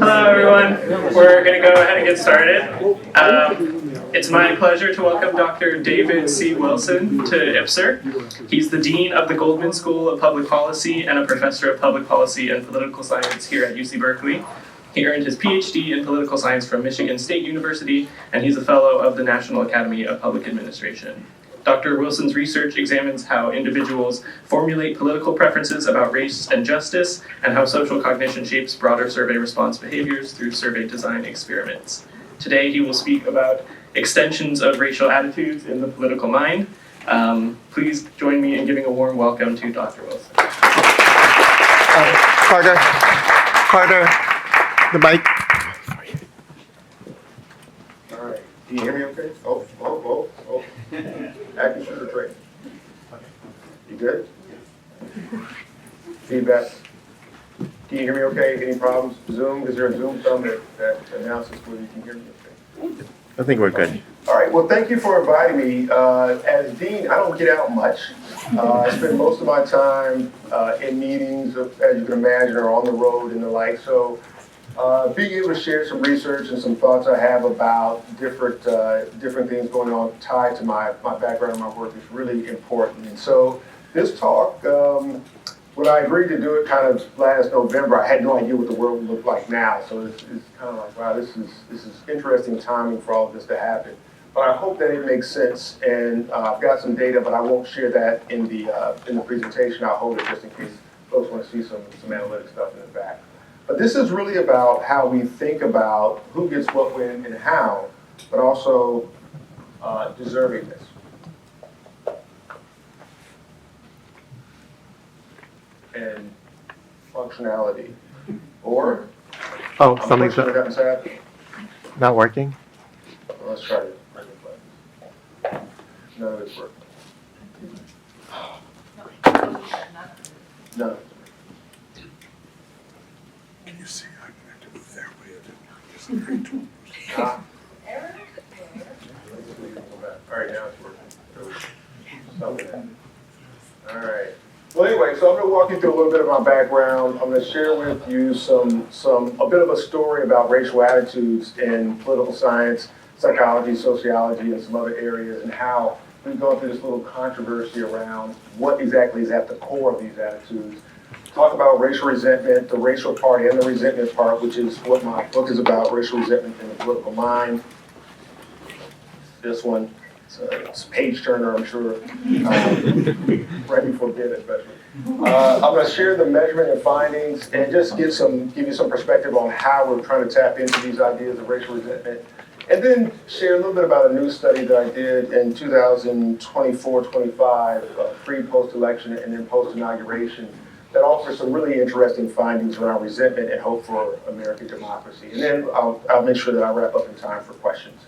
Hello, everyone. We're going to go ahead and get started. It's my pleasure to welcome Dr. David C. Wilson to IPSR. He's the Dean of the Goldman School of Public Policy and a Professor of Public Policy and Political Science here at UC Berkeley. He earned his PhD in Political Science from Michigan State University, and he's a Fellow of the National Academy of Public Administration. Dr. Wilson's research examines how individuals formulate political preferences about race and justice, and how social cognition shapes broader survey response behaviors through survey design experiments. Today, he will speak about extensions of racial attitudes in the political mind. Please join me in giving a warm welcome to Dr. Wilson. Carter, the mic. All right. Can you hear me okay? Oh. Acting sugar training. You good? Feedback? Can you hear me okay? Any problems? Zoom? Is there a Zoom thumb that announces whether you can hear me okay? I think we're good. All right. Well, thank you for inviting me. As Dean, I don't get out much. I spend most of my time in meetings, as you can imagine, or on the road and the like. So being able to share some research and some thoughts I have about different things going on tied to my background and my work is really important. And so this talk, when I agreed to do it kind of last November, I had no idea what the world would look like now. So it's kind of like, wow, this is interesting timing for all of this to happen. But I hope that it makes sense, and I've got some data, but I won't share that in the presentation. I'll hold it just in case folks want to see some analytic stuff in the back. But this is really about how we think about who gets what, when, and how, but also deservingness. And functionality. Or, something's not working? Well, let's try it. None of it's working. None of it's Can you see? I have to move that way. All right, now it's working. All right. Well, anyway, so I'm going to walk you through a little bit of my background. I'm going to share with you a bit of a story about racial attitudes in political science, psychology, sociology, and some other areas, and how we've gone through this little controversy around what exactly is at the core of these attitudes. Talk about racial resentment, the racial part and the resentment part, which is what my book is about, racial resentment in the political mind. This one, it's a page turner, I'm sure, right before bed especially. I'm going to share the measurement and findings and just give you some perspective on how we're trying to tap into these ideas of racial resentment. And then share a little bit about a new study that I did in 2024-25, pre-post-election and then post-inauguration, that offers some really interesting findings around resentment and hope for American democracy. And then I'll make sure that I wrap up in time for questions.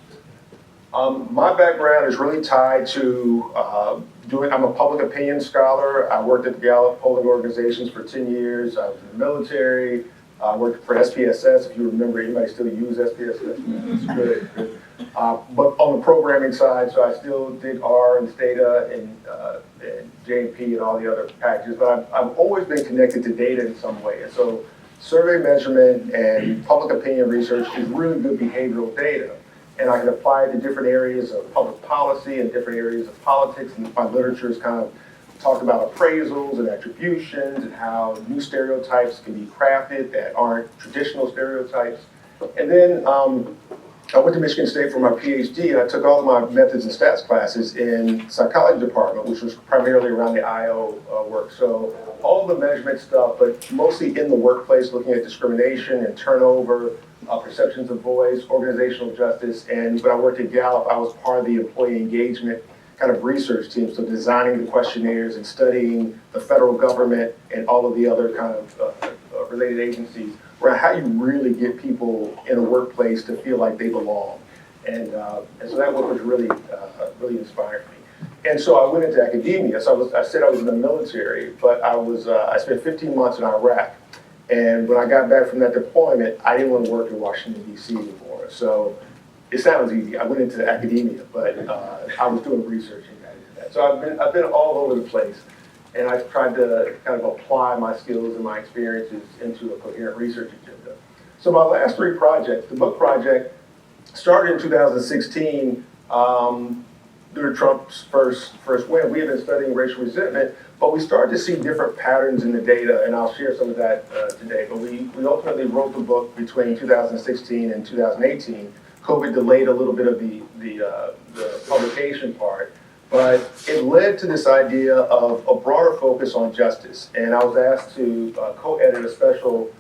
My background is really tied to I'm a public opinion scholar. I worked at the Gallup polling organizations for 10 years. I was in the military. I worked for SPSS. If you remember, anybody still use SPSS? It's good. But on the programming side, so I still did R and Stata and JP and all the other packages. But I've always been connected to data in some way. And so survey measurement and public opinion research is really good behavioral data. And I can apply it to different areas of public policy and different areas of politics. And my literature has kind of talked about appraisals and attributions and how new stereotypes can be crafted that aren't traditional stereotypes. And then I went to Michigan State for my PhD, and I took all of my methods and stats classes in psychology department, which was primarily around the IO work. So all the measurement stuff, but mostly in the workplace, looking at discrimination and turnover, perceptions of voice, organizational justice. And when I worked at Gallup, I was part of the employee engagement kind of research team, so designing the questionnaires and studying the federal government and all of the other kind of related agencies around how you really get people in a workplace to feel like they belong. And so that work was really inspiring me. And so I went into academia. So I said I was in the military, but I spent 15 months in Iraq. And when I got back from that deployment, I didn't want to work in Washington, D.C. anymore. So it sounds easy. I went into academia, but I was doing research and got into that. So I've been all over the place, and I've tried to kind of apply my skills and my experiences into a coherent research agenda. So my last three projects, the book project started in 2016 during Trump's first win. We had been studying racial resentment, but we started to see different patterns in the data, and I'll share some of that today. But we ultimately wrote the book between 2016 and 2018. COVID delayed a little bit of the publication part, but it led to this idea of a broader focus on justice. And I was asked to co-edit a special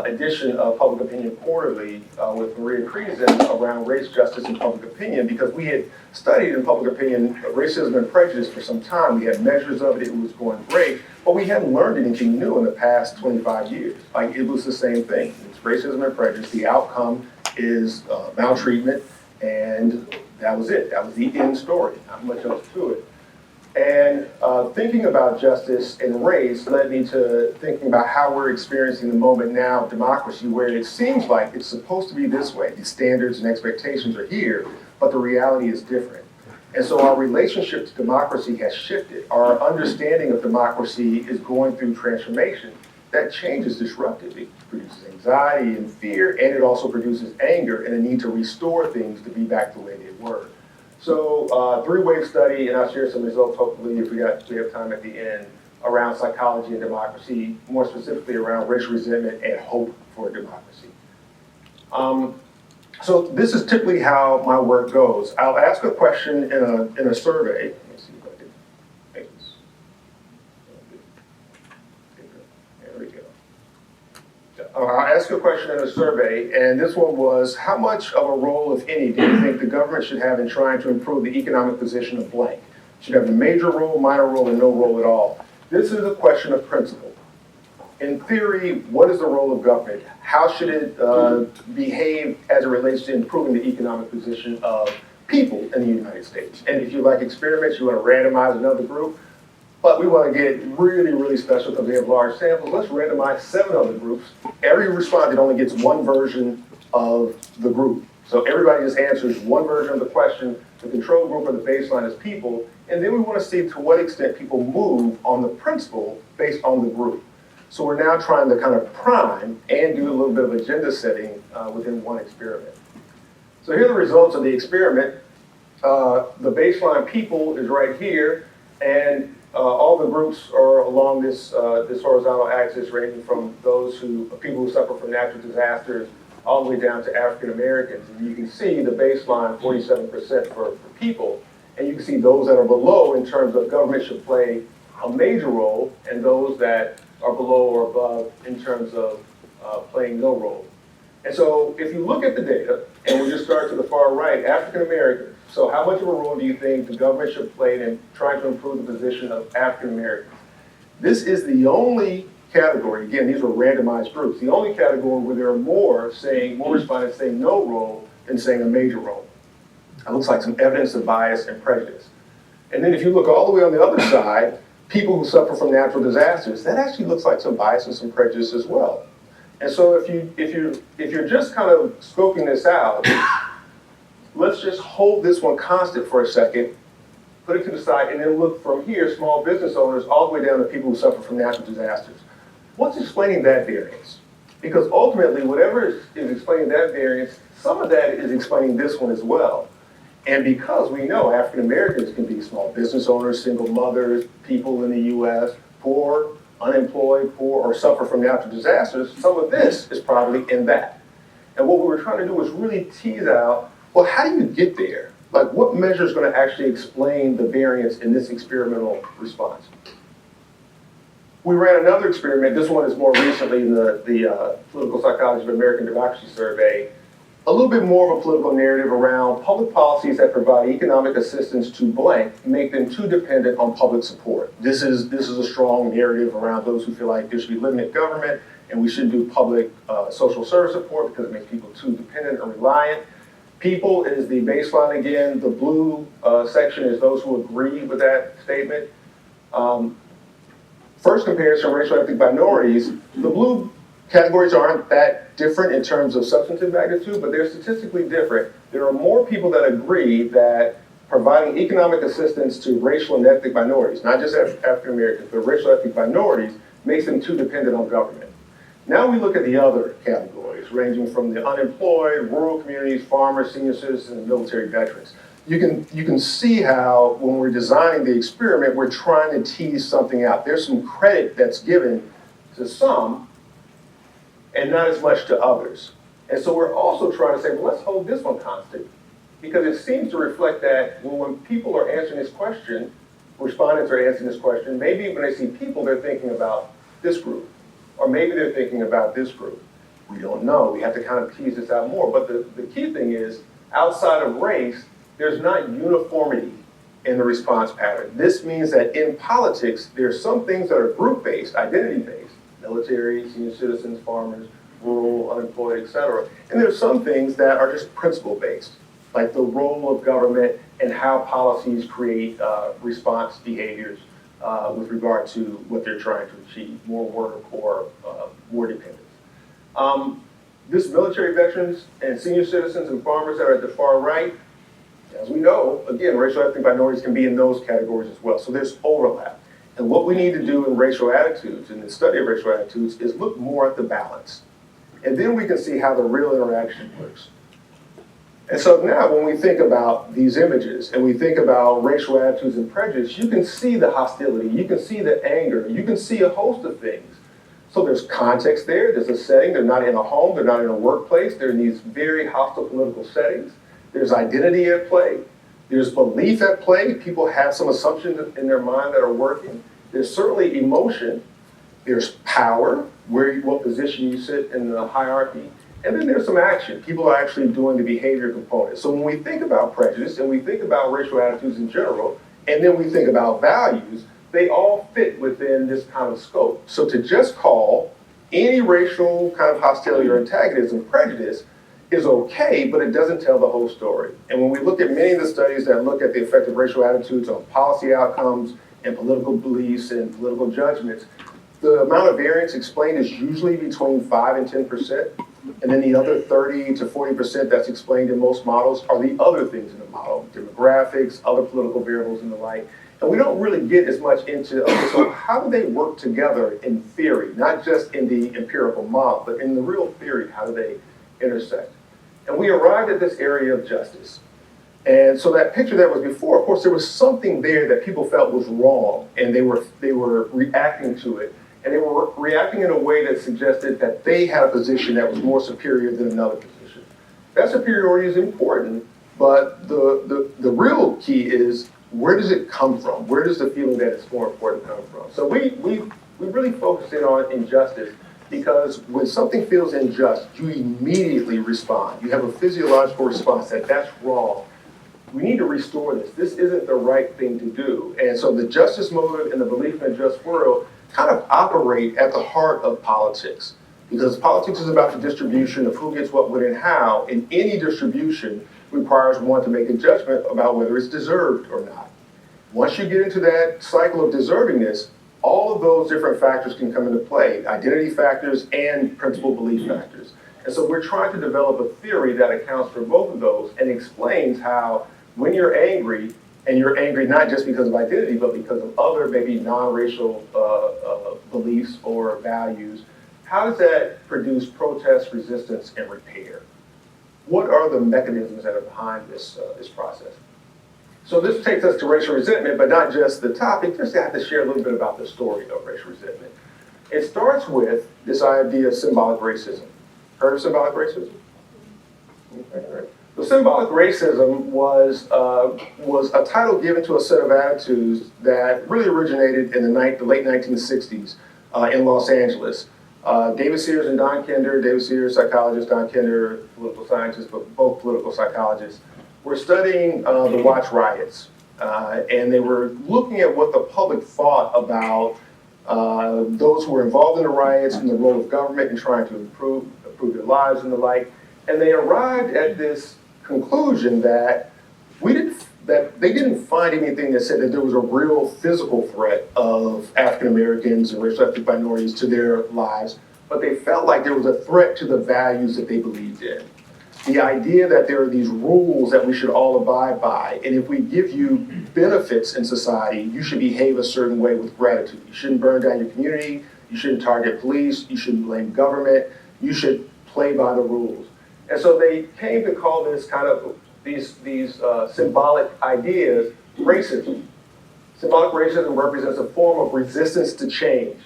edition of Public Opinion Quarterly with Maria Creason around race, justice, and public opinion, because we had studied in public opinion racism and prejudice for some time. We had measures of it, it was going great, but we hadn't learned anything new in the past 25 years. Like, it was the same thing. It's racism and prejudice. The outcome is maltreatment, and that was it. That was the end story. Not much else to it. And thinking about justice and race led me to thinking about how we're experiencing the moment now of democracy, where it seems like it's supposed to be this way. The standards and expectations are here, but the reality is different. And so our relationship to democracy has shifted. Our understanding of democracy is going through transformation. That change is disruptive. It produces anxiety and fear, and it also produces anger and a need to restore things to be back the way they were. So three-wave study, and I'll share some results hopefully if we have time at the end, around psychology and democracy, more specifically around racial resentment and hope for democracy. So this is typically how my work goes. I'll ask a question in a survey. Let me see if I can make this. There we go. I'll ask a question in a survey, and this one was, how much of a role, if any, do you think the government should have in trying to improve the economic position of blank? Should have a major role, minor role, and no role at all? This is a question of principle. In theory, what is the role of government? How should it behave as it relates to improving the economic position of people in the United States? And if you like experiments, you want to randomize another group, but we want to get really, really special because we have large samples. Let's randomize 7 other groups. Every respondent only gets one version of the group. So everybody just answers one version of the question. The control group or the baseline is people. And then we want to see to what extent people move on the principle based on the group. So we're now trying to kind of prime and do a little bit of agenda setting within one experiment. So here are the results of the experiment. The baseline people is right here, and all the groups are along this horizontal axis, ranging from people who suffer from natural disasters all the way down to African Americans. And you can see the baseline, 47% for people, and you can see those that are below in terms of government should play a major role, and those that are below or above in terms of playing no role. And so if you look at the data, and we just start to the far right, African Americans. So how much of a role do you think the government should play in trying to improve the position of African Americans? This is the only category, again, these were randomized groups, the only category where there are more respondents saying no role than saying a major role. It looks like some evidence of bias and prejudice. And then if you look all the way on the other side, people who suffer from natural disasters, that actually looks like some bias and some prejudice as well. And so if you're just kind of scoping this out, let's just hold this one constant for a second, put it to the side, and then look from here, small business owners, all the way down to people who suffer from natural disasters. What's explaining that variance? Because ultimately, whatever is explaining that variance, some of that is explaining this one as well. And because we know African Americans can be small business owners, single mothers, people in the US, poor, unemployed, poor, or suffer from natural disasters, some of this is probably in that. And what we were trying to do was really tease out, well, how do you get there? Like, what measure is going to actually explain the variance in this experimental response? We ran another experiment. This one is more recently in the Political Psychology of American Democracy survey. A little bit more of a political narrative around public policies that provide economic assistance to blank make them too dependent on public support. This is a strong narrative around those who feel like there should be limited government and we shouldn't do public social service support because it makes people too dependent or reliant. People is the baseline again. The blue section is those who agree with that statement. First comparison, racial ethnic minorities. The blue categories aren't that different in terms of substantive magnitude, but they're statistically different. There are more people that agree that providing economic assistance to racial and ethnic minorities, not just African Americans, but racial ethnic minorities, makes them too dependent on government. Now we look at the other categories, demographics, ranging from the unemployed, rural communities, farmers, senior citizens, and military veterans. You can see how when we're designing the experiment, we're trying to tease something out. There's some credit that's given to some and not as much to others. And so we're also trying to say, well, let's hold this one constant, because it seems to reflect that when people are answering this question, respondents are answering this question, maybe when they see people, they're thinking about this group, or maybe they're thinking about this group. We don't know. We have to kind of tease this out more. But the key thing is, outside of race, there's not uniformity in the response pattern. This means that in politics, there are some things that are group-based, identity-based, military, senior citizens, farmers, rural, unemployed, etc. And there's some things that are just principle-based, like the role of government and how policies create response behaviors with regard to what they're trying to achieve, more work or more dependence. This military veterans and senior citizens and farmers that are at the far right, as we know, again, racial ethnic minorities can be in those categories as well. So there's overlap. And what we need to do in racial attitudes, in the study of racial attitudes, is look more at the balance. And then we can see how the real interaction works. And so now when we think about these images and we think about racial attitudes and prejudice, you can see the hostility, you can see the anger, you can see a host of things. So there's context there, there's a setting, they're not in a home, they're not in a workplace, they're in these very hostile political settings. There's identity at play, there's belief at play, people have some assumptions in their mind that are working. There's certainly emotion, there's power, what position you sit in the hierarchy, and then there's some action. People are actually doing the behavior component. So when we think about prejudice and we think about racial attitudes in general, and then we think about values, they all fit within this kind of scope. So to just call any racial kind of hostility or antagonism prejudice is okay, but it doesn't tell the whole story. And when we look at many of the studies that look at the effect of racial attitudes on policy outcomes and political beliefs and political judgments, the amount of variance explained is usually between 5 and 10%. And then the other 30 to 40% that's explained in most models are the other things in the model, demographics, other political variables and the like. And we don't really get as much into, okay, so how do they work together in theory, not just in the empirical model, but in the real theory, how do they intersect? And we arrived at this area of justice. And so that picture that was before, of course, there was something there that people felt was wrong, and they were reacting to it. And they were reacting in a way that suggested that they had a position that was more superior than another position. That superiority is important, but the real key is, where does it come from? Where does the feeling that it's more important come from? So we really focused in on injustice, because when something feels unjust, you immediately respond. You have a physiological response that that's wrong. We need to restore this. This isn't the right thing to do. And so the justice motive and the belief in a just world kind of operate at the heart of politics, because politics is about the distribution of who gets what, when, and how, and any distribution requires one to make a judgment about whether it's deserved or not. Once you get into that cycle of deservingness, all of those different factors can come into play, identity factors and principal belief factors. And so we're trying to develop a theory that accounts for both of those and explains how, when you're angry, and you're angry not just because of identity, but because of other maybe non-racial beliefs or values, how does that produce protest, resistance, and repair? What are the mechanisms that are behind this process? So this takes us to racial resentment, but not just the topic, just to have to share a little bit about the story of racial resentment. It starts with this idea of symbolic racism. Heard of symbolic racism? Okay, right. So symbolic racism was a title given to a set of attitudes that really originated in the late 1960s in Los Angeles. David Sears and Don Kinder, David Sears, psychologist, Don Kinder, political scientist, but both political psychologists, were studying the Watch riots. And they were looking at what the public thought about those who were involved in the riots and the role of government in trying to improve their lives and the like. And they arrived at this conclusion that they didn't find anything that said that there was a real physical threat of African Americans and racial ethnic minorities to their lives, but they felt like there was a threat to the values that they believed in. The idea that there are these rules that we should all abide by, and if we give you benefits in society, you should behave a certain way with gratitude. You shouldn't burn down your community, you shouldn't target police, you shouldn't blame government, you should play by the rules. And so they came to call this kind of these symbolic ideas racism. Symbolic racism represents a form of resistance to change.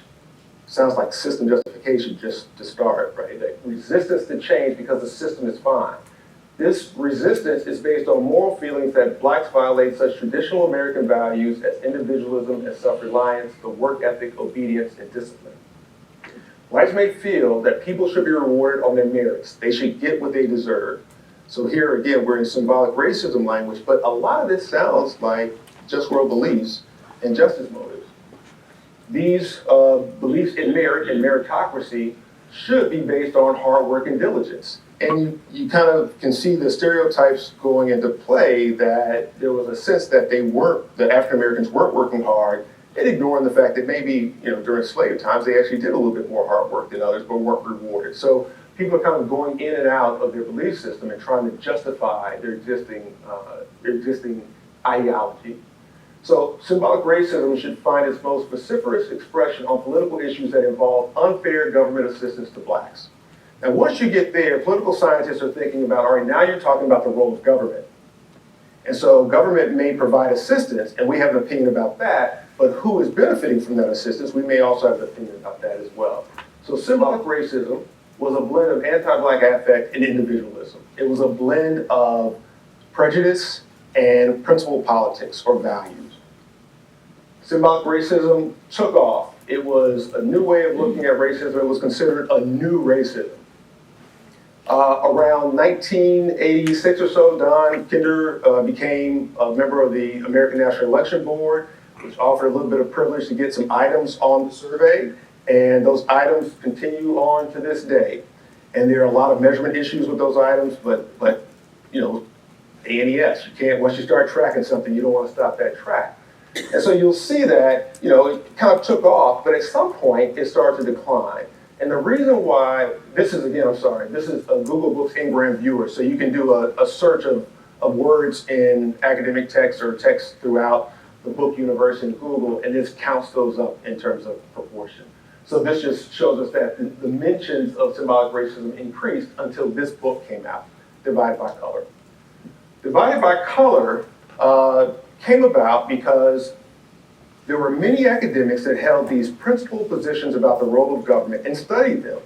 Sounds like system justification just to start, right? Like resistance to change because the system is fine. This resistance is based on moral feelings that blacks violate such traditional American values as individualism and self-reliance, the work ethic, obedience, and discipline. Whites may feel that people should be rewarded on their merits. They should get what they deserve. So here again, we're in symbolic racism language, but a lot of this sounds like just world beliefs and justice motives. These beliefs in merit and meritocracy should be based on hard work and diligence. And you kind of can see the stereotypes going into play that there was a sense that the African Americans weren't working hard, and ignoring the fact that maybe, during slave times, they actually did a little bit more hard work than others, but weren't rewarded. So people are kind of going in and out of their belief system and trying to justify their existing ideology. So symbolic racism should find its most vociferous expression on political issues that involve unfair government assistance to blacks. Now, once you get there, political scientists are thinking about, all right, now you're talking about the role of government. And so government may provide assistance, and we have an opinion about that, but who is benefiting from that assistance, we may also have an opinion about that as well. So symbolic racism was a blend of anti-black affect and individualism. It was a blend of prejudice and principled politics or values. Symbolic racism took off. It was a new way of looking at racism. It was considered a new racism. Around 1986 or so, Don Kinder became a member of the American National Election Board, which offered a little bit of privilege to get some items on the survey, and those items continue on to this day. And there are a lot of measurement issues with those items, but ANES, you can't, once you start tracking something, you don't want to stop that track. And so you'll see that, it kind of took off, but at some point it started to decline. And the reason why, this is a Google Books Ngram viewer, so you can do a search of words in academic text or text throughout the book universe in Google, and this counts those up in terms of proportion. So this just shows us that the mentions of symbolic racism increased until this book came out, Divided by Color. Divided by Color came about because there were many academics that held these principled positions about the role of government and studied them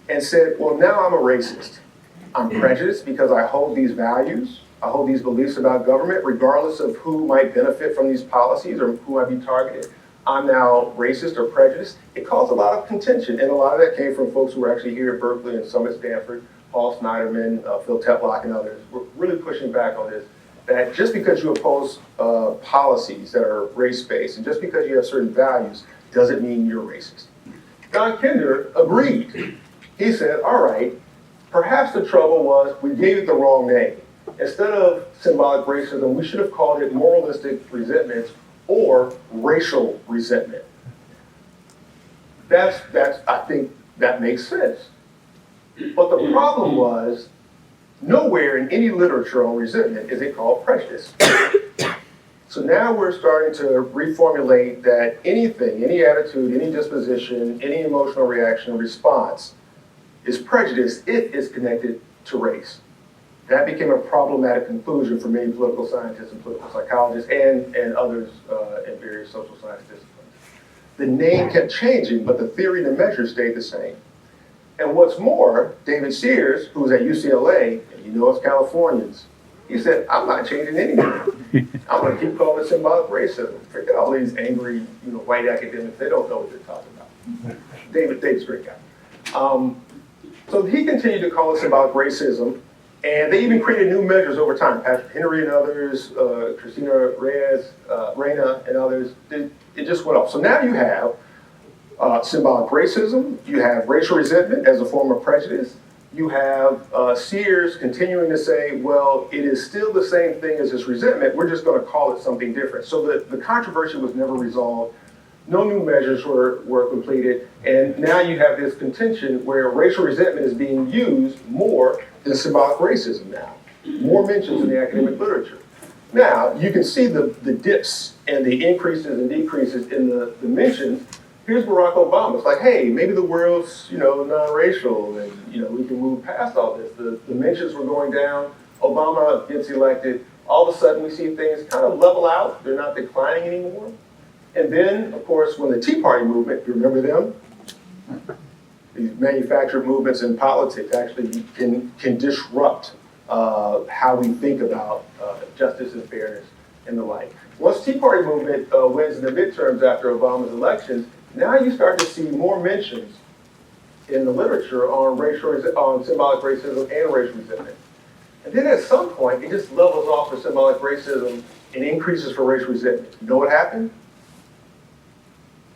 and said, well, now I'm a racist. I'm prejudiced because I hold these values, I hold these beliefs about government, regardless of who might benefit from these policies or who might be targeted. I'm now racist or prejudiced. It caused a lot of contention, and a lot of that came from folks who were actually here at Berkeley and some at Stanford, Paul Snyderman, Phil Tetlock, and others were really pushing back on this, that just because you oppose policies that are race-based and just because you have certain values doesn't mean you're racist. Don Kinder agreed. He said, all right, perhaps the trouble was we gave it the wrong name. Instead of symbolic racism, we should have called it moralistic resentments or racial resentment. I think that makes sense. But the problem was, nowhere in any literature on resentment is it called prejudice. So now we're starting to reformulate that anything, any attitude, any disposition, any emotional reaction or response is prejudice if it's connected to race. That became a problematic conclusion for many political scientists and political psychologists and others in various social science disciplines. The name kept changing, but the theory and the measure stayed the same. And what's more, David Sears, who was at UCLA, and us Californians, he said, I'm not changing anything. I'm going to keep calling it symbolic racism. Forget all these angry, white academics. They don't know what they're talking about. David's a great guy. So he continued to call it symbolic racism, and they even created new measures over time. Patrick Henry and others, Christina Reyna and others, it just went off. So now you have symbolic racism, you have racial resentment as a form of prejudice, you have Sears continuing to say, well, it is still the same thing as this resentment, we're just going to call it something different. So the controversy was never resolved, no new measures were completed, and now you have this contention where racial resentment is being used more than symbolic racism now. More mentions in the academic literature. Now, you can see the dips and the increases and decreases in the mentions, Here's Barack Obama. It's like, hey, maybe the world's, non-racial and, we can move past all this. The mentions were going down. Obama gets elected. All of a sudden we see things kind of level out. They're not declining anymore. And then, of course, when the Tea Party movement, you remember them? These manufactured movements in politics actually can disrupt how we think about justice and fairness and the like. Once Tea Party movement wins in the midterms after Obama's elections, now you start to see more mentions in the literature on symbolic racism and racial resentment. And then at some point, it just levels off for symbolic racism and increases for racial resentment. You know what happened?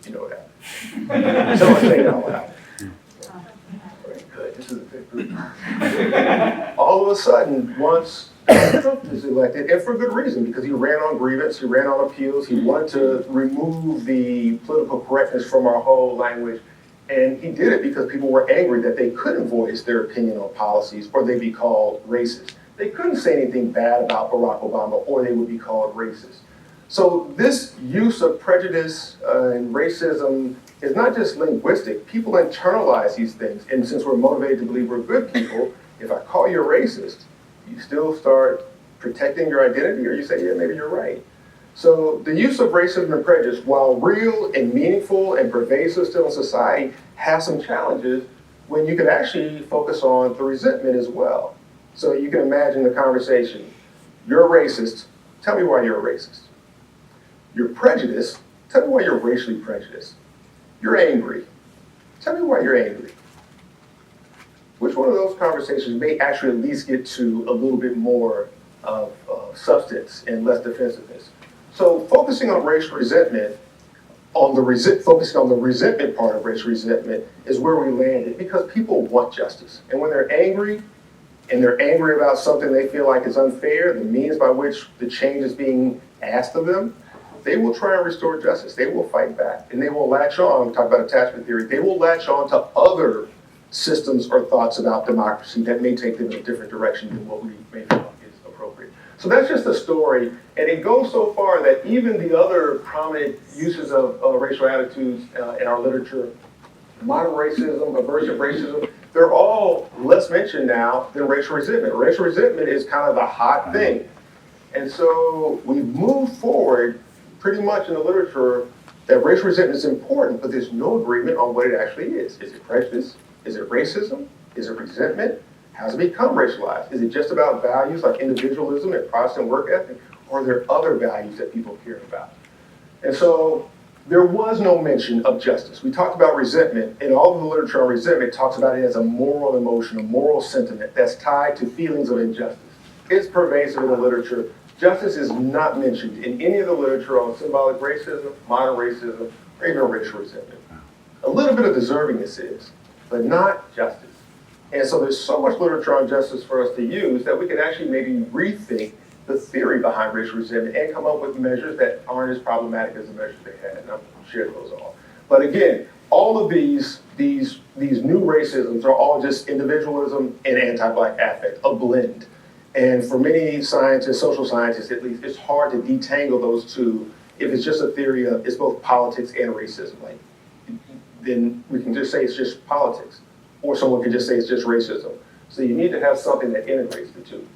You know what happened. Someone say it out loud. Very good. This is a good group. All of a sudden, once Trump is elected, and for good reason, because he ran on grievance, he ran on appeals, he wanted to remove the political correctness from our whole language, and he did it because people were angry that they couldn't voice their opinion on policies or they'd be called racist. They couldn't say anything bad about Barack Obama or they would be called racist. So this use of prejudice and racism is not just linguistic. People internalize these things, and since we're motivated to believe we're good people, if I call you a racist, you still start protecting your identity, or you say, yeah, maybe you're right. So the use of racism and prejudice, while real and meaningful and pervasive still in society, has some challenges when you can actually focus on the resentment as well. So you can imagine the conversation. You're a racist. Tell me why you're a racist. You're prejudiced. Tell me why you're racially prejudiced. You're angry. Tell me why you're angry. Which one of those conversations may actually at least get to a little bit more of substance and less defensiveness? So focusing on racial resentment, focusing on the resentment part of racial resentment is where we landed, because people want justice. And when they're angry, and they're angry about something they feel like is unfair, the means by which the change is being asked of them, they will try and restore justice. They will fight back, and they will latch on, talk about attachment theory, they will latch on to other systems or thoughts about democracy that may take them in a different direction than what we may feel like is appropriate. So that's just a story, and it goes so far that even the other prominent uses of racial attitudes in our literature, modern racism, aversive racism, they're all less mentioned now than racial resentment. Racial resentment is kind of the hot thing. And so we've moved forward pretty much in the literature that racial resentment is important, but there's no agreement on what it actually is. Is it prejudice? Is it racism? Is it resentment? How does it become racialized? Is it just about values like individualism and Protestant work ethic? Or are there other values that people care about? And so there was no mention of justice. We talked about resentment, and all of the literature on resentment talks about it as a moral emotion, a moral sentiment that's tied to feelings of injustice. It's pervasive in the literature. Justice is not mentioned in any of the literature on symbolic racism, modern racism, or even racial resentment. A little bit of deservingness is, but not justice. And so there's so much literature on justice for us to use that we could actually maybe rethink the theory behind racial resentment and come up with measures that aren't as problematic as the measures they had, and I'll share those all. But again, all of these new racisms are all just individualism and anti-Black affect, a blend. And for many scientists, social scientists at least, it's hard to detangle those two if it's just a theory of it's both politics and racism. Like, then we can just say it's just politics, or someone can just say it's just racism. So you need to have something that integrates the two.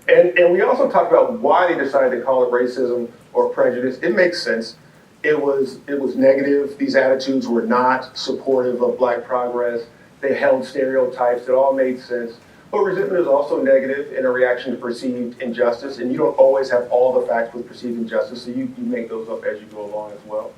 And we also talked about why they decided to call it racism or prejudice. It makes sense. It was negative. These attitudes were not supportive of Black progress. They held stereotypes. It all made sense. But resentment is also negative in a reaction to perceived injustice, and you don't always have all the facts with perceived injustice, so you make those up as you go along as well.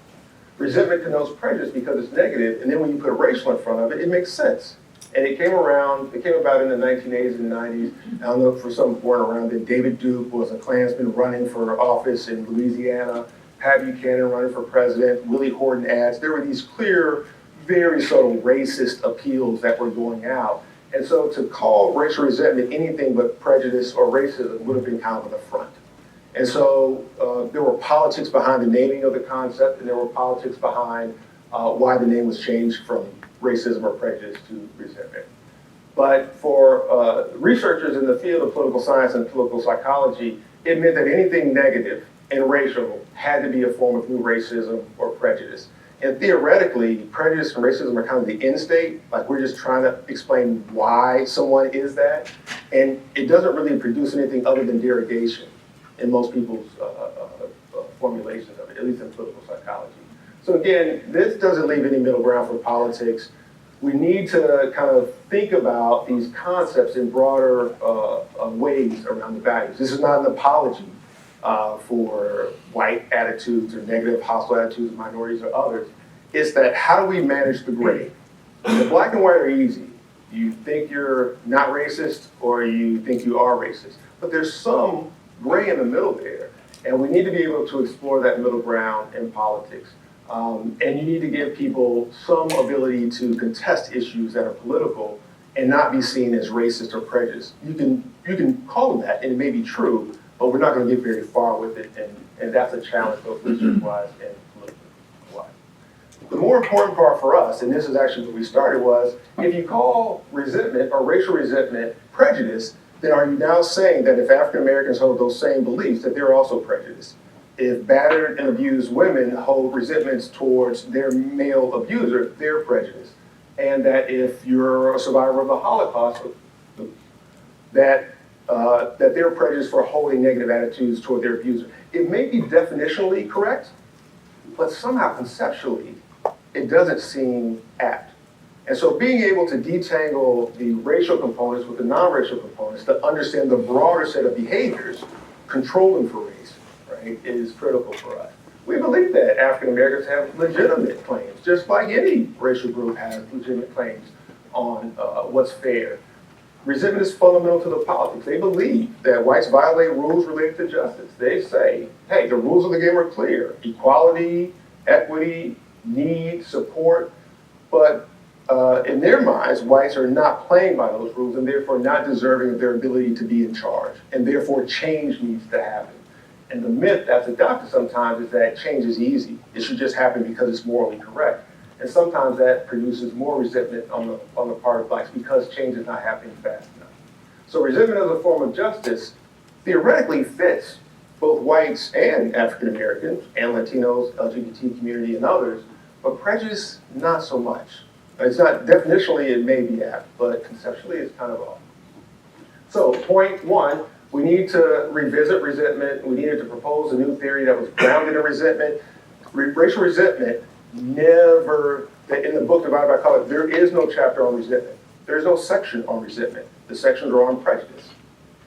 Resentment connotes prejudice because it's negative, and then when you put racial in front of it, it makes sense. And it came about in the 1980s and 90s. I don't know, for some born around then, David Duke was a Klansman running for office in Louisiana, Pat Buchanan running for president, Willie Horton ads. There were these clear, very subtle racist appeals that were going out. And so to call racial resentment anything but prejudice or racism would have been kind of an affront. And so there were politics behind the naming of the concept, and there were politics behind why the name was changed from racism or prejudice to resentment. But for researchers in the field of political science and political psychology, it meant that anything negative and racial had to be a form of new racism or prejudice. And theoretically, prejudice and racism are kind of the end state. Like we're just trying to explain why someone is that. And it doesn't really produce anything other than derogation in most people's formulations of it, at least in political psychology. So again, this doesn't leave any middle ground for politics. We need to kind of think about these concepts in broader ways around the values. This is not an apology for white attitudes or negative hostile attitudes of minorities or others. It's that how do we manage the gray? The black and white are easy. You think you're not racist or you think you are racist. But there's some gray in the middle there. And we need to be able to explore that middle ground in politics. And you need to give people some ability to contest issues that are political and not be seen as racist or prejudiced. You can call them that, and it may be true, but we're not going to get very far with it, and that's a challenge both research-wise and politically-wise. The more important part for us, and this is actually where we started, was if you call resentment or racial resentment prejudice, then are you now saying that if African Americans hold those same beliefs, that they're also prejudiced? If battered and abused women hold resentments towards their male abuser, they're prejudiced. And that if you're a survivor of the Holocaust, that they're prejudiced for holding negative attitudes toward their abuser. It may be definitionally correct, but somehow conceptually, it doesn't seem apt. And so being able to detangle the racial components with the non-racial components to understand the broader set of behaviors controlling for race, right, is critical for us. We believe that African Americans have legitimate claims, just like any racial group has legitimate claims on what's fair. Resentment is fundamental to the politics. They believe that whites violate rules related to justice. They say, hey, the rules of the game are clear. Equality, equity, need, support. But in their minds, whites are not playing by those rules and therefore not deserving of their ability to be in charge. And therefore change needs to happen. And the myth that's adopted sometimes is that change is easy. It should just happen because it's morally correct. And sometimes that produces more resentment on the part of blacks because change is not happening fast enough. So resentment as a form of justice theoretically fits both whites and African Americans and Latinos, LGBT community and others, but prejudice, not so much. It's not, definitionally it may be apt, but conceptually it's kind of off. So point one, we need to revisit resentment. We needed to propose a new theory that was grounded in resentment. Racial resentment never, in the book Divided by Color, there is no chapter on resentment. There's no section on resentment. The sections are on prejudice.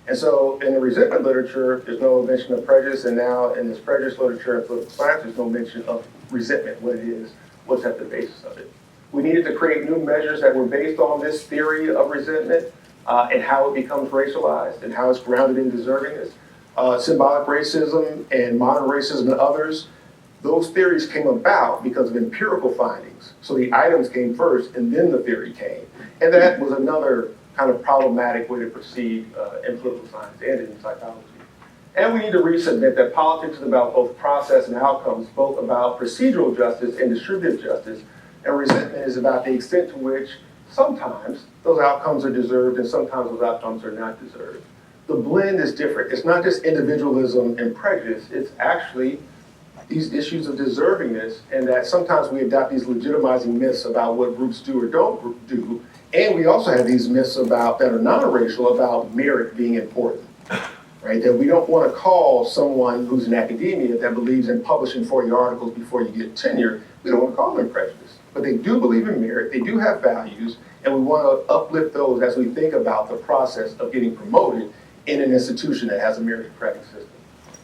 And so in the resentment literature, there's no mention of prejudice, and now in this prejudice literature and political science, there's no mention of resentment, what it is, what's at the basis of it. We needed to create new measures that were based on this theory of resentment and how it becomes racialized and how it's grounded in deservingness. Symbolic racism and modern racism and others, those theories came about because of empirical findings. So the items came first and then the theory came. And that was another kind of problematic way to proceed in political science and in psychology. And we need to resubmit that politics is about both process and outcomes, both about procedural justice and distributive justice. And resentment is about the extent to which sometimes those outcomes are deserved and sometimes those outcomes are not deserved. The blend is different. It's not just individualism and prejudice. It's actually these issues of deservingness, and that sometimes we adopt these legitimizing myths about what groups do or don't do. And we also have these myths about that are non-racial about merit being important, right? That we don't want to call someone who's in academia that believes in publishing 40 articles before you get tenure, we don't want to call them prejudiced. But they do believe in merit, they do have values, and we want to uplift those as we think about the process of getting promoted in an institution that has a meritocratic system.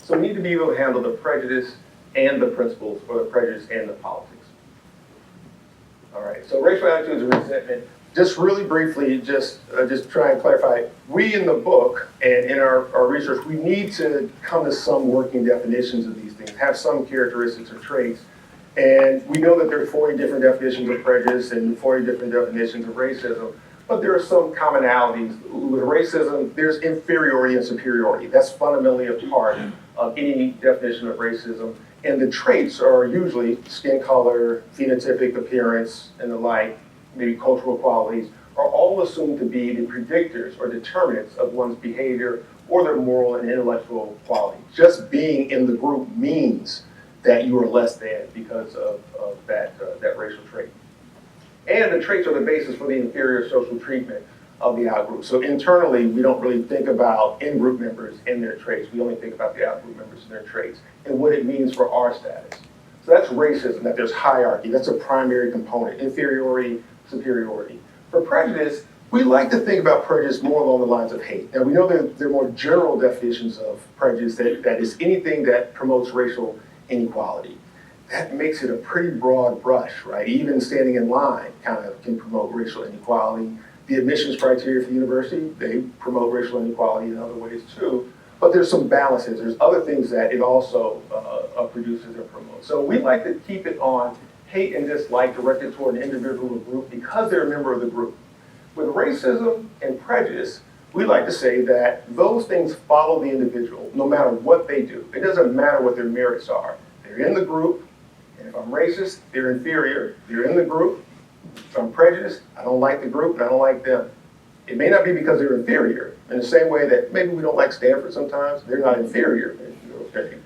So we need to be able to handle the prejudice and the principles, or the prejudice and the politics. All right, so racial attitudes and resentment, just really briefly, just try and clarify, we in the book and in our research, we need to come to some working definitions of these things, have some characteristics or traits. And we know that there are 40 different definitions of prejudice and 40 different definitions of racism, but there are some commonalities. With racism, there's inferiority and superiority. That's fundamentally a part of any definition of racism. And the traits are usually skin color, phenotypic appearance, and the like, maybe cultural qualities, are all assumed to be the predictors or determinants of one's behavior or their moral and intellectual quality. Just being in the group means that you are less than because of that racial trait. And the traits are the basis for the inferior social treatment of the outgroup. So internally, we don't really think about in-group members and their traits. We only think about the outgroup members and their traits and what it means for our status. So that's racism, that there's hierarchy. That's a primary component, inferiority, superiority. For prejudice, we like to think about prejudice more along the lines of hate. Now, we know that there are more general definitions of prejudice that is anything that promotes racial inequality. That makes it a pretty broad brush, right? Even standing in line kind of can promote racial inequality. The admissions criteria for the university, they promote racial inequality in other ways too. But there's some balances. There's other things that it also produces and promotes. So we like to keep it on hate and dislike directed toward an individual or group because they're a member of the group. With racism and prejudice, we like to say that those things follow the individual no matter what they do. It doesn't matter what their merits are. They're in the group, and if I'm racist, they're inferior. They're in the group. If I'm prejudiced, I don't like the group and I don't like them. It may not be because they're inferior. In the same way that maybe we don't like Stanford sometimes, they're not inferior. Okay.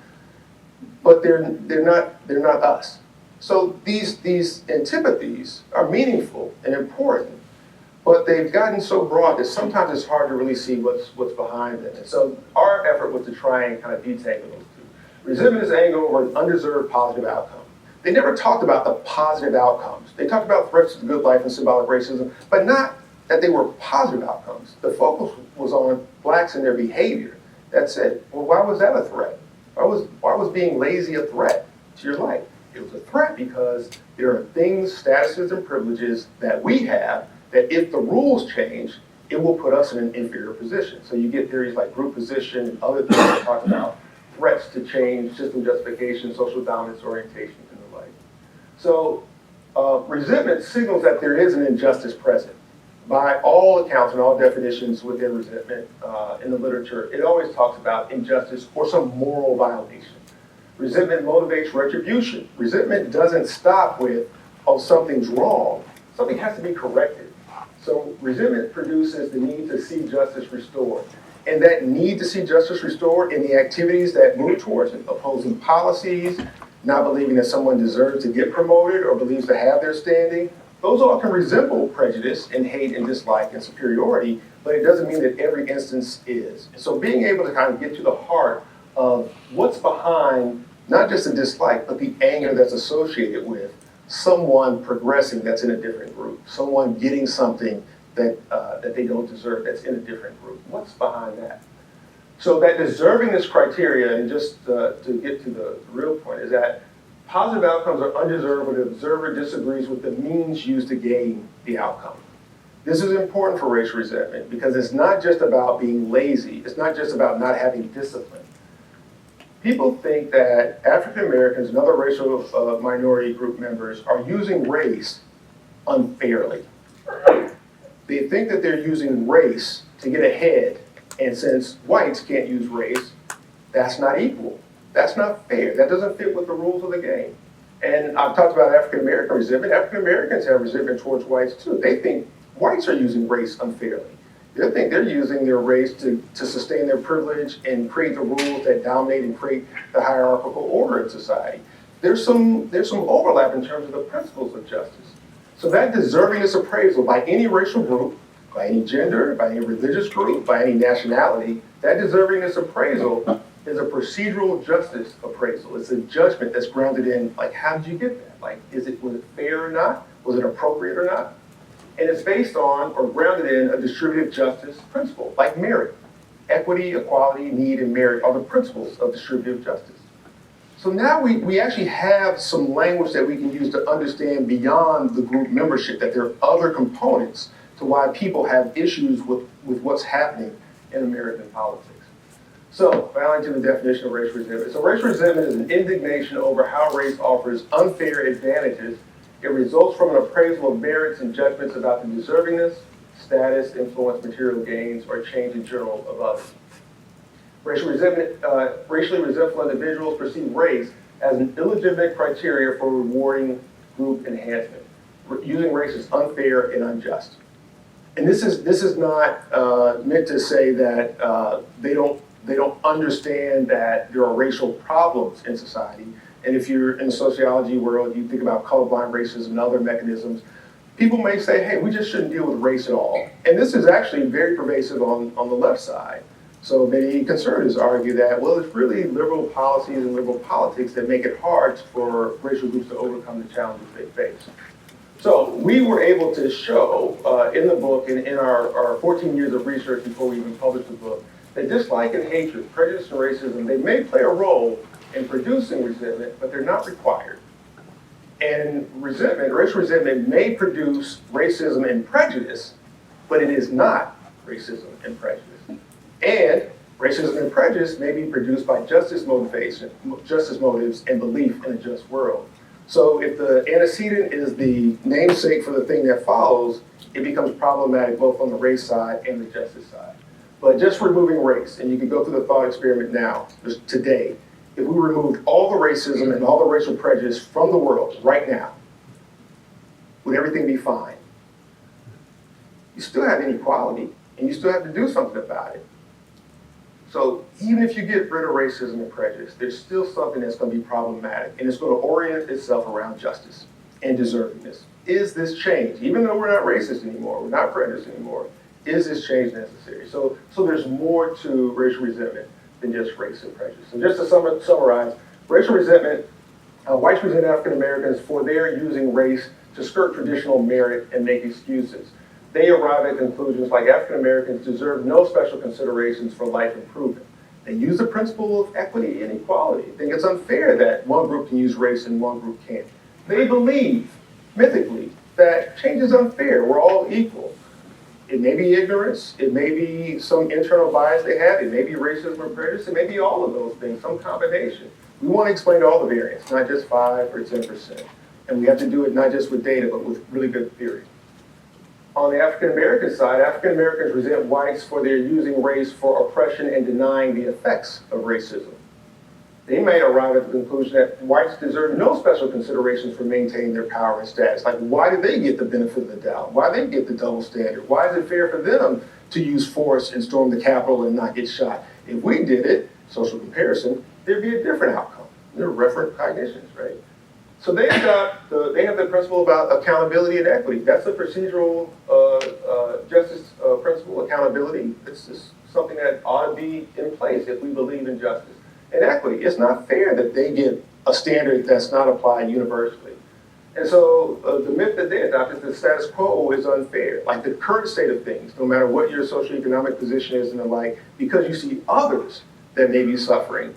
But they're not us. So these antipathies are meaningful and important, but they've gotten so broad that sometimes it's hard to really see what's behind them. And so our effort was to try and kind of detangle those two. Resentment is anger over an undeserved positive outcome. They never talked about the positive outcomes. They talked about threats to the good life and symbolic racism, but not that they were positive outcomes. The focus was on blacks and their behavior. That's it. Well, why was that a threat? Why was being lazy a threat to your life? It was a threat because there are things, statuses, and privileges that we have that if the rules change, it will put us in an inferior position. So you get theories like group position and other things that talk about threats to change, system justification, social dominance orientation, and the like. So resentment signals that there is an injustice present. By all accounts and all definitions within resentment in the literature, it always talks about injustice or some moral violation. Resentment motivates retribution. Resentment doesn't stop with, oh, something's wrong. Something has to be corrected. So resentment produces the need to see justice restored. And that need to see justice restored in the activities that move towards it, opposing policies, not believing that someone deserves to get promoted or believes to have their standing, those all can resemble prejudice and hate and dislike and superiority, but it doesn't mean that every instance is. And so being able to kind of get to the heart of what's behind not just the dislike, but the anger that's associated with someone progressing that's in a different group, someone getting something that they don't deserve that's in a different group. What's behind that? So that deservingness criteria, and just to get to the real point, is that positive outcomes are undeserved when the observer disagrees with the means used to gain the outcome. This is important for racial resentment because it's not just about being lazy. It's not just about not having discipline. People think that African Americans and other racial minority group members are using race unfairly. They think that they're using race to get ahead, and since whites can't use race, that's not equal. That's not fair. That doesn't fit with the rules of the game. And I've talked about African American resentment. African Americans have resentment towards whites too. They think whites are using race unfairly. They think they're using their race to sustain their privilege and create the rules that dominate and create the hierarchical order in society. There's some overlap in terms of the principles of justice. So that deservingness appraisal by any racial group, by any gender, by any religious group, by any nationality, that deservingness appraisal is a procedural justice appraisal. It's a judgment that's grounded in, like, how did you get that? Like, was it fair or not? Was it appropriate or not? And it's based on or grounded in a distributive justice principle, like merit. Equity, equality, need, and merit are the principles of distributive justice. So now we actually have some language that we can use to understand beyond the group membership that there are other components to why people have issues with what's happening in American politics. So, finally to the definition of racial resentment. So racial resentment is an indignation over how race offers unfair advantages. It results from an appraisal of merits and judgments about the deservingness, status, influence, material gains, or change in general of others. Racially resentful individuals perceive race as an illegitimate criteria for rewarding group enhancement. Using race is unfair and unjust. And this is not meant to say that they don't understand that there are racial problems in society And if you're in the sociology world, you think about colorblind racism and other mechanisms, people may say, hey, we just shouldn't deal with race at all. And this is actually very pervasive on the left side. So many conservatives argue that, well, it's really liberal policies and liberal politics that make it hard for racial groups to overcome the challenges they face. So we were able to show in the book and in our 14 years of research before we even published the book, that dislike and hatred, prejudice and racism, they may play a role in producing resentment, but they're not required. And resentment, racial resentment may produce racism and prejudice, but it is not racism and prejudice. And racism and prejudice may be produced by justice motives and belief in a just world. So if the antecedent is the namesake for the thing that follows, it becomes problematic both on the race side and the justice side. But just removing race, and you can go through the thought experiment now, just today, if we removed all the racism and all the racial prejudice from the world right now, would everything be fine? You still have inequality, and you still have to do something about it. So even if you get rid of racism and prejudice, there's still something that's going to be problematic, and it's going to orient itself around justice and deservingness. Is this change, even though we're not racist anymore, we're not prejudiced anymore, is this change necessary? So there's more to racial resentment than just race and prejudice. And just to summarize, racial resentment, whites resent African Americans for their using race to skirt traditional merit and make excuses. They arrive at conclusions like African Americans deserve no special considerations for life improvement. They use the principle of equity and equality. Think it's unfair that one group can use race and one group can't. They believe, mythically, that change is unfair, we're all equal. It may be ignorance, it may be some internal bias they have, it may be racism or prejudice, it may be all of those things, some combination. We want to explain all the variants, not just 5 or 10%. And we have to do it not just with data, but with really good theory. On the African American side, African Americans resent whites for their using race for oppression and denying the effects of racism. They may arrive at the conclusion that whites deserve no special considerations for maintaining their power and status. Like, why do they get the benefit of the doubt? Why do they get the double standard? Why is it fair for them to use force and storm the Capitol and not get shot? If we did it, social comparison, there'd be a different outcome. They're referent cognitions, right? So they have the principle about accountability and equity. That's a procedural justice principle, accountability. It's just something that ought to be in place if we believe in justice. And equity, it's not fair that they get a standard that's not applied universally. And so the myth that they adopt is the status quo is unfair. Like the current state of things, no matter what your socioeconomic position is and the like, because you see others that may be suffering,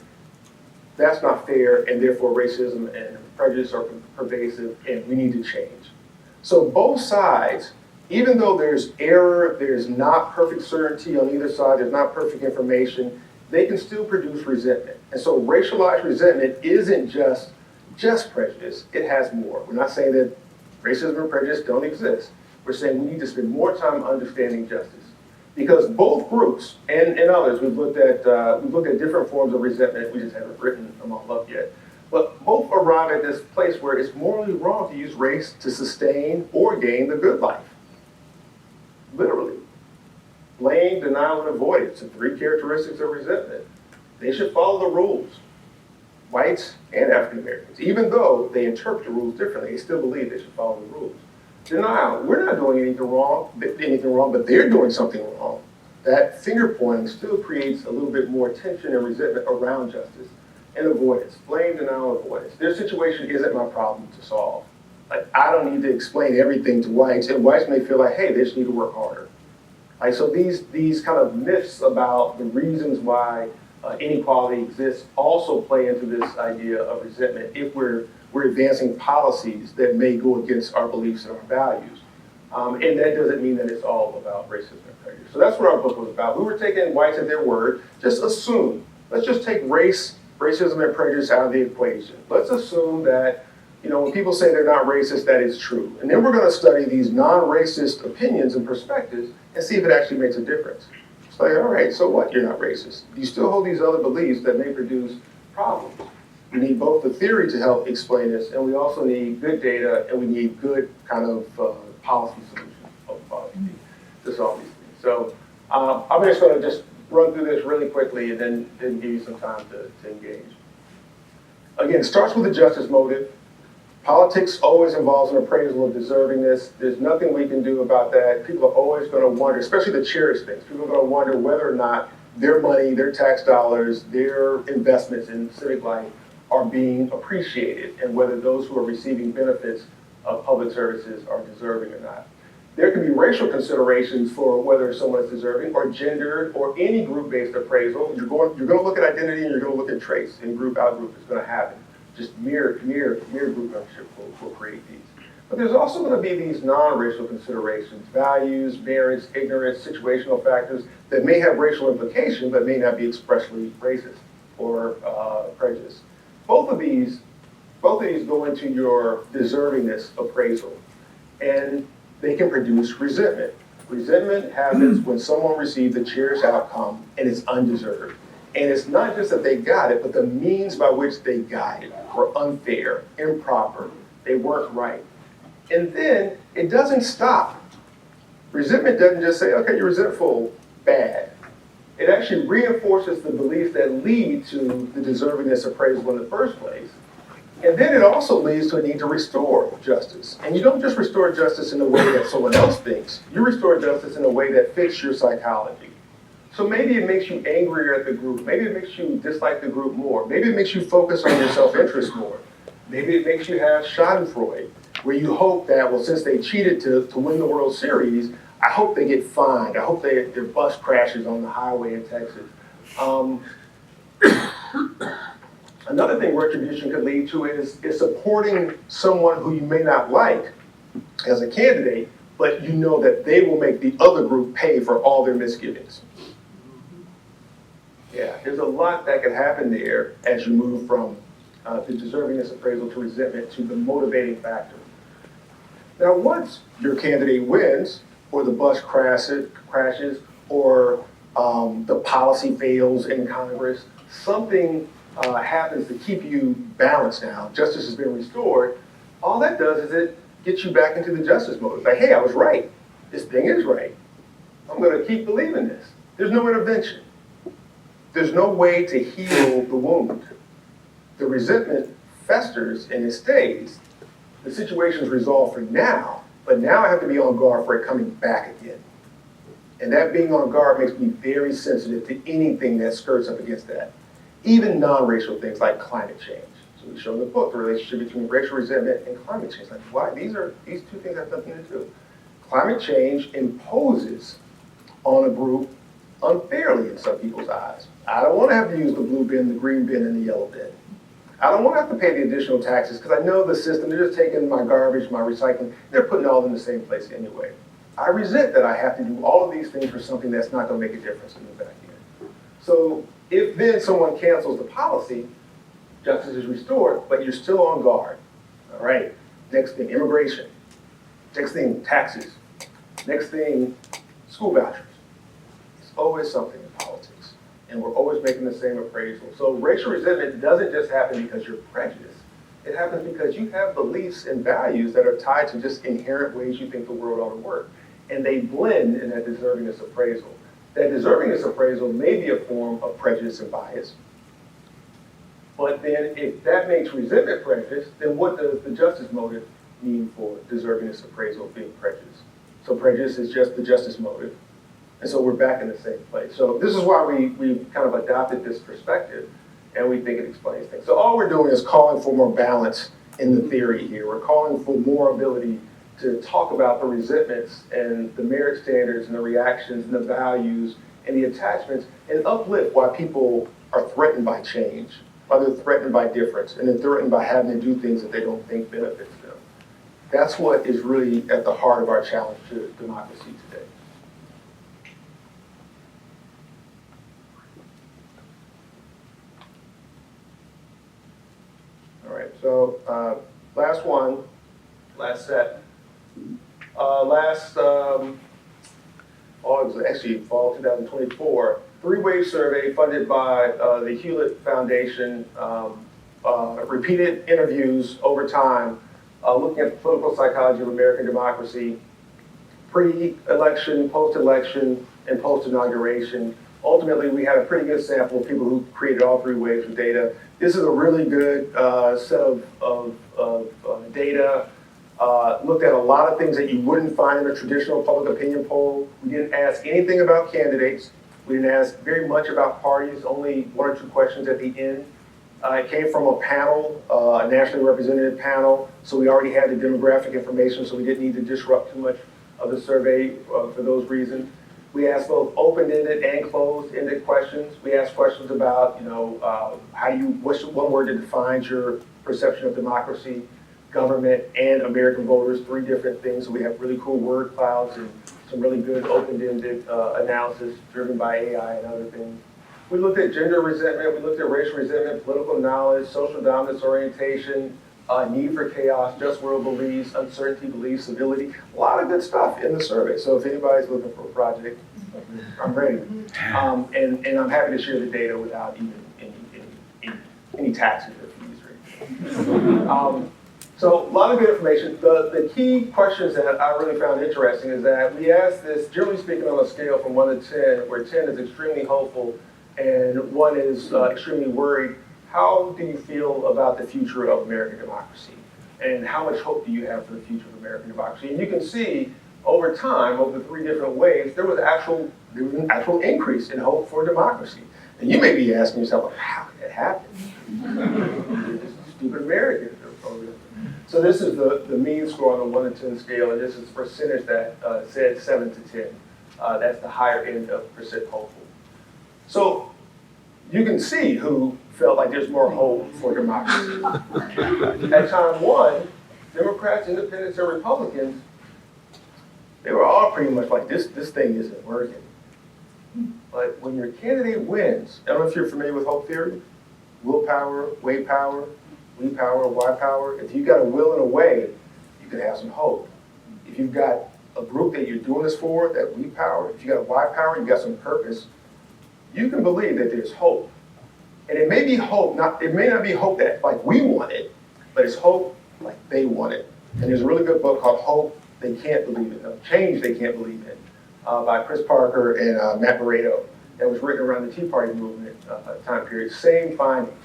that's not fair, and therefore racism and prejudice are pervasive, and we need to change. So both sides, even though there's error, there's not perfect certainty on either side, there's not perfect information, they can still produce resentment. And so racialized resentment isn't just prejudice, it has more. We're not saying that racism and prejudice don't exist. We're saying we need to spend more time understanding justice. Because both groups and others, we've looked at different forms of resentment, we just haven't written them all up yet. But both arrive at this place where it's morally wrong to use race to sustain or gain the good life. Literally. Blame, denial, and avoidance, the 3 characteristics of resentment. They should follow the rules. Whites and African Americans, even though they interpret the rules differently, they still believe they should follow the rules. Denial, we're not doing anything wrong, but they're doing something wrong. That finger pointing still creates a little bit more tension and resentment around justice. And avoidance, blame, denial, avoidance. Their situation isn't my problem to solve. Like, I don't need to explain everything to whites, and whites may feel like, hey, they just need to work harder. Like, so these kind of myths about the reasons why inequality exists also play into this idea of resentment if we're advancing policies that may go against our beliefs and our values. And that doesn't mean that it's all about racism and prejudice. So that's what our book was about. We were taking whites at their word. Just assume. Let's just take racism and prejudice out of the equation. Let's assume that, when people say they're not racist, that is true. And then we're going to study these non-racist opinions and perspectives and see if it actually makes a difference. It's like, all right, so what? You're not racist. You still hold these other beliefs that may produce problems. We need both the theory to help explain this, and we also need good data, and we need good kind of policy solutions to solve these things. So I'm just going to just run through this really quickly and then give you some time to engage. Again, it starts with a justice motive. Politics always involves an appraisal of deservingness. There's nothing we can do about that. People are always going to wonder, especially the cherished things, people are going to wonder whether or not their money, their tax dollars, their investments in civic life are being appreciated, and whether those who are receiving benefits of public services are deserving or not. There can be racial considerations for whether someone is deserving, or gender, or any group-based appraisal. You're going to look at identity, and you're going to look at traits. In group, out group, it's going to happen. Just mere group membership will create these. But there's also going to be these non-racial considerations: values, merits, ignorance, situational factors that may have racial implication, but may not be expressly racist or prejudiced. Both of these go into your deservingness appraisal, and they can produce resentment. Resentment happens when someone receives a cherished outcome and it's undeserved. And it's not just that they got it, but the means by which they got it were unfair, improper, they weren't right. And then it doesn't stop. Resentment doesn't just say, okay, you're resentful, bad. It actually reinforces the beliefs that lead to the deservingness appraisal in the first place. And then it also leads to a need to restore justice. And you don't just restore justice in a way that someone else thinks. You restore justice in a way that fits your psychology. So maybe it makes you angrier at the group. Maybe it makes you dislike the group more. Maybe it makes you focus on your self-interest more. Maybe it makes you have schadenfreude, where you hope that, well, since they cheated to win the World Series, I hope they get fined. I hope their bus crashes on the highway in Texas. Another thing retribution could lead to is supporting someone who you may not like as a candidate, but you know that they will make the other group pay for all their misgivings. Yeah, there's a lot that can happen there as you move from the deservingness appraisal to resentment to the motivating factor. Now, once your candidate wins, or the bus crashes, or the policy fails in Congress, something happens to keep you balanced now, justice has been restored, all that does is it gets you back into the justice mode. Like, hey, I was right. This thing is right. I'm going to keep believing this. There's no intervention. There's no way to heal the wound. The resentment festers and it stays. The situation's resolved for now, but now I have to be on guard for it coming back again. And that being on guard makes me very sensitive to anything that skirts up against that. Even non-racial things like climate change. So we show in the book the relationship between racial resentment and climate change. Like, why? These two things have nothing to do. Climate change imposes on a group unfairly in some people's eyes. I don't want to have to use the blue bin, the green bin, and the yellow bin. I don't want to have to pay the additional taxes because I know the system, they're just taking my garbage, my recycling, they're putting it all in the same place anyway. I resent that I have to do all of these things for something that's not going to make a difference in the back end. So if then someone cancels the policy, justice is restored, but you're still on guard. All right, next thing, immigration. Next thing, taxes. Next thing, school vouchers. It's always something in politics, and we're always making the same appraisal. So racial resentment doesn't just happen because you're prejudiced. It happens because you have beliefs and values that are tied to just inherent ways you think the world ought to work, and they blend in that deservingness appraisal. That deservingness appraisal may be a form of prejudice and bias, but then if that makes resentment prejudice, then what does the justice motive mean for deservingness appraisal being prejudice? So prejudice is just the justice motive, and so we're back in the same place. So this is why we've kind of adopted this perspective, and we think it explains things. So all we're doing is calling for more balance in the theory here. We're calling for more ability to talk about the resentments and the merit standards and the reactions and the values and the attachments and uplift why people are threatened by change, why they're threatened by difference, and they're threatened by having to do things that they don't think benefits them. That's what is really at the heart of our challenge to democracy today. All right, so last one, last set. It was actually fall 2024, three-wave survey funded by the Hewlett Foundation, repeated interviews over time, looking at the political psychology of American democracy, pre-election, post-election, and post-inauguration, ultimately, we had a pretty good sample of people who created all three waves of data. This is a really good set of data. Looked at a lot of things that you wouldn't find in a traditional public opinion poll. We didn't ask anything about candidates. We didn't ask very much about parties, only one or two questions at the end. It came from a panel, a nationally representative panel, so we already had the demographic information, so we didn't need to disrupt too much of the survey for those reasons. We asked both open-ended and closed-ended questions. We asked questions about, what's one word that defines your perception of democracy, government, and American voters, three different things. So we have really cool word clouds and some really good open-ended analysis driven by AI and other things. We looked at gender resentment, we looked at racial resentment, political knowledge, social dominance orientation, need for chaos, just world beliefs, uncertainty beliefs, civility, a lot of good stuff in the survey. So if anybody's looking for a project, I'm ready. And I'm happy to share the data without even any taxes or fees. So a lot of good information. The key questions that I really found interesting is that we asked this, generally speaking, on a scale from 1 to 10, where 10 is extremely hopeful and 1 is extremely worried. How do you feel about the future of American democracy? And how much hope do you have for the future of American democracy? And you can see over time, over the three different waves, there was an actual increase in hope for democracy. And you may be asking yourself, how did that happen? Stupid Americans. So this is the mean score on the 1 to 10 scale, and this is the percentage that said 7 to 10. That's the higher end of percent hopeful. So you can see who felt like there's more hope for democracy. At time 1, Democrats, Independents, and Republicans, they were all pretty much like, this thing isn't working. But when your candidate wins, I don't know if you're familiar with hope theory, willpower, way power, we power, why power. If you've got a will and a way, you can have some hope. If you've got a group that you're doing this for, that we power, if you got a why power, you've got some purpose, you can believe that there's hope. And it may be hope, it may not be hope that like we want it, but it's hope like they want it. And there's a really good book called Hope They Can't Believe It, Change They Can't Believe In, by Chris Parker and Matt Moreto, that was written around the Tea Party movement time period, same findings.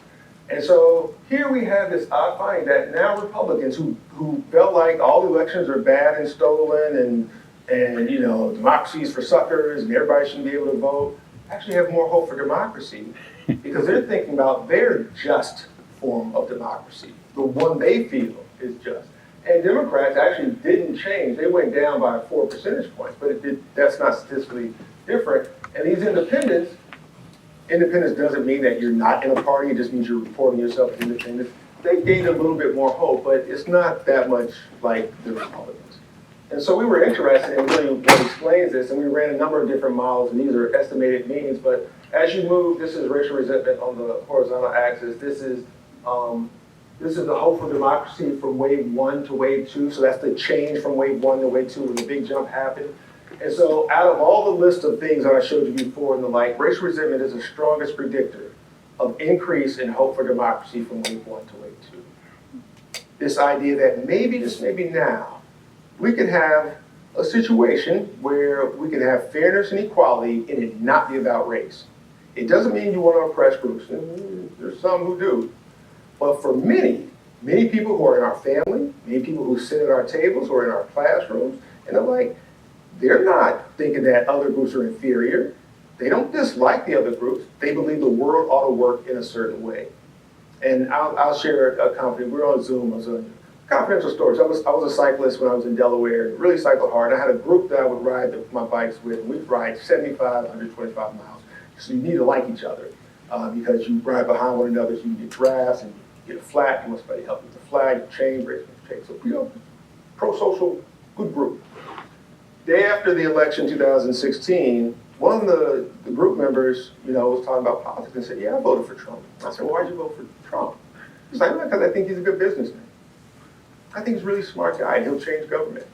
And so here we have this odd finding that now Republicans who felt like all elections are bad and stolen and democracy is for suckers and everybody shouldn't be able to vote, actually have more hope for democracy because they're thinking about their just form of democracy, the one they feel is just. And Democrats actually didn't change. They went down by 4 percentage points, but that's not statistically different. And these independents doesn't mean that you're not in a party, it just means you're reporting yourself as independent. They gained a little bit more hope, but it's not that much like the Republicans. And so we were interested in really what explains this, and we ran a number of different models, and these are estimated means, but as you move, this is racial resentment on the horizontal axis, this is the hope for democracy from wave 1 to wave 2, so that's the change from wave 1 to wave 2 when the big jump happened. And so out of all the list of things that I showed you before and the like, racial resentment is the strongest predictor of increase in hope for democracy from wave 1 to wave 2. This idea that maybe, just maybe now, we could have a situation where we can have fairness and equality and it not be about race. It doesn't mean you want to oppress groups. There's some who do. But for many people who are in our family, many people who sit at our tables or in our classrooms, and they're like, they're not thinking that other groups are inferior. They don't dislike the other groups. They believe the world ought to work in a certain way. And I'll share a confidential, we're on Zoom, it was a confidential story. So I was a cyclist when I was in Delaware, and really cycled hard. I had a group that I would ride my bikes with, and we'd ride 75, 125 miles. So you need to like each other because you ride behind one another, so you get drafts and you get a flag, you want somebody to help with the flag, chain, race, chain. So pro-social, good group. Day after the election, 2016, one of the group members, was talking about politics and said, yeah, I voted for Trump. I said, well, why'd you vote for Trump? He's like, because I think he's a good businessman. I think he's a really smart guy and he'll change government.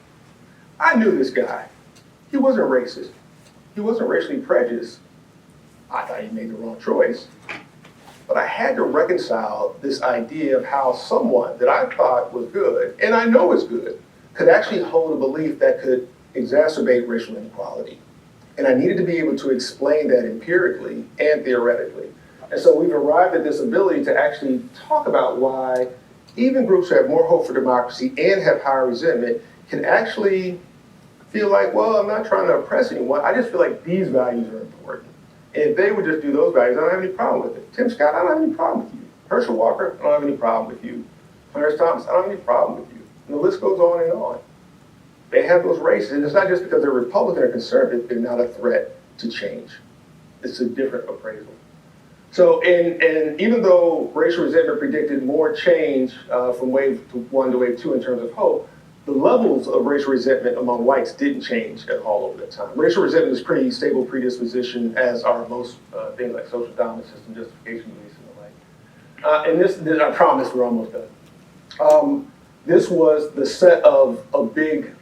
I knew this guy. He wasn't racist. He wasn't racially prejudiced. I thought he made the wrong choice. But I had to reconcile this idea of how someone that I thought was good, and I know is good, could actually hold a belief that could exacerbate racial inequality. And I needed to be able to explain that empirically and theoretically. And so we've arrived at this ability to actually talk about why even groups who have more hope for democracy and have higher resentment can actually feel like, well, I'm not trying to oppress anyone. I just feel like these values are important. And if they would just do those values, I don't have any problem with it. Tim Scott, I don't have any problem with you. Herschel Walker, I don't have any problem with you. Clarence Thomas, I don't have any problem with you. And the list goes on and on. They have those races, and it's not just because they're Republican or conservative, they're not a threat to change. It's a different appraisal. So, and even though racial resentment predicted more change from wave 1 to wave 2 in terms of hope, the levels of racial resentment among whites didn't change at all over that time. Racial resentment is pretty stable predisposition, as are most things like social dominance, system justification beliefs, and the like. And this, I promise we're almost done. This was the set of big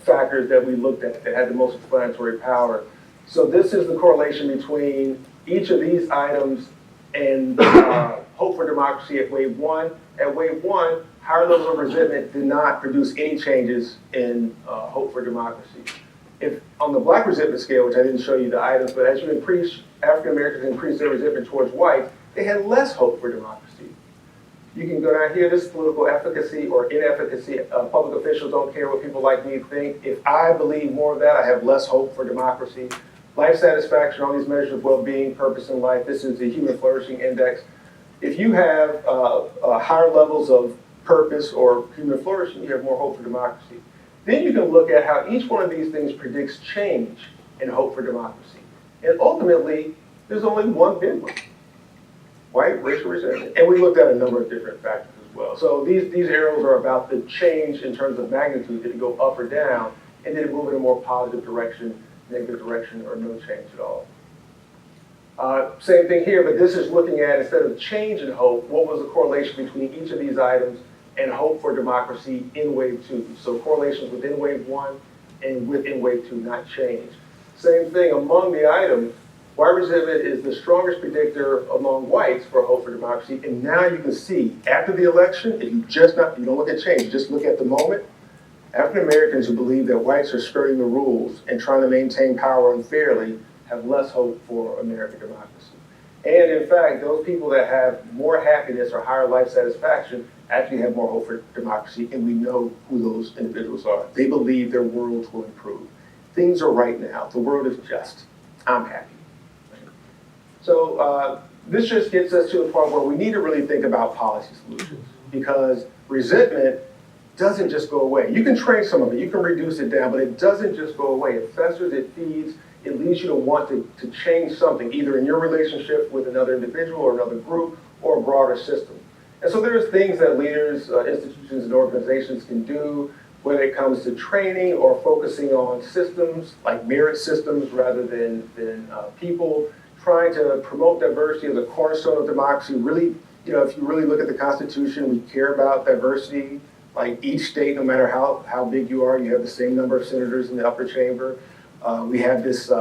factors that we looked at that had the most explanatory power. So this is the correlation between each of these items and hope for democracy at wave 1. At wave 1, higher levels of resentment did not produce any changes in hope for democracy. If on the black resentment scale, which I didn't show you the items, but as you increase, African Americans increase their resentment towards whites, they had less hope for democracy. You can go down here, this is political efficacy or inefficacy. Public officials don't care what people like me think. If I believe more of that, I have less hope for democracy. Life satisfaction, all these measures of well-being, purpose in life, this is the Human Flourishing Index. If you have higher levels of purpose or human flourishing, you have more hope for democracy. Then you can look at how each one of these things predicts change in hope for democracy. And ultimately, there's only one big one. White racial resentment. And we looked at a number of different factors as well. So these arrows are about the change in terms of magnitude. Did it go up or down? And did it move in a more positive direction, negative direction, or no change at all? Same thing here, but this is looking at, instead of change in hope, what was the correlation between each of these items and hope for democracy in wave 2? So correlations within wave 1 and within wave 2, not change. Same thing among the items. White resentment is the strongest predictor among whites for hope for democracy. And now you can see, after the election, if you don't look at change, just look at the moment, African Americans who believe that whites are skirting the rules and trying to maintain power unfairly have less hope for American democracy. And in fact, those people that have more happiness or higher life satisfaction actually have more hope for democracy, and we know who those individuals are. They believe their worlds will improve. Things are right now. The world is just. I'm happy. So this just gets us to a point where we need to really think about policy solutions, because resentment doesn't just go away. You can train some of it, you can reduce it down, but it doesn't just go away. It festers, it feeds, it leads you to want to change something, either in your relationship with another individual or another group or a broader system. And so there's things that leaders, institutions, and organizations can do when it comes to training or focusing on systems, like merit systems rather than people, trying to promote diversity as a cornerstone of democracy. Really, if you really look at the Constitution, we care about diversity. Like each state, no matter how big you are, you have the same number of senators in the upper chamber. We have this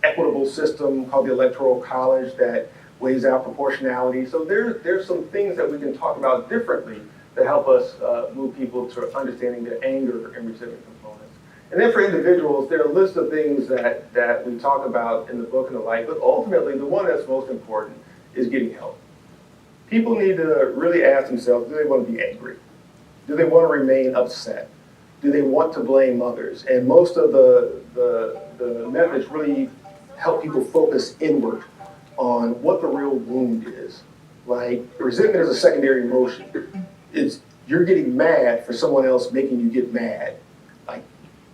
equitable system called the Electoral College that weighs out proportionality. So there's some things that we can talk about differently that help us move people to understanding their anger and resentment components. And then for individuals, there are a list of things that we talk about in the book and the like, but ultimately the one that's most important is getting help. People need to really ask themselves, do they want to be angry? Do they want to remain upset? Do they want to blame others? And most of the methods really help people focus inward on what the real wound is. Like, resentment is a secondary emotion. You're getting mad for someone else making you get mad. Like,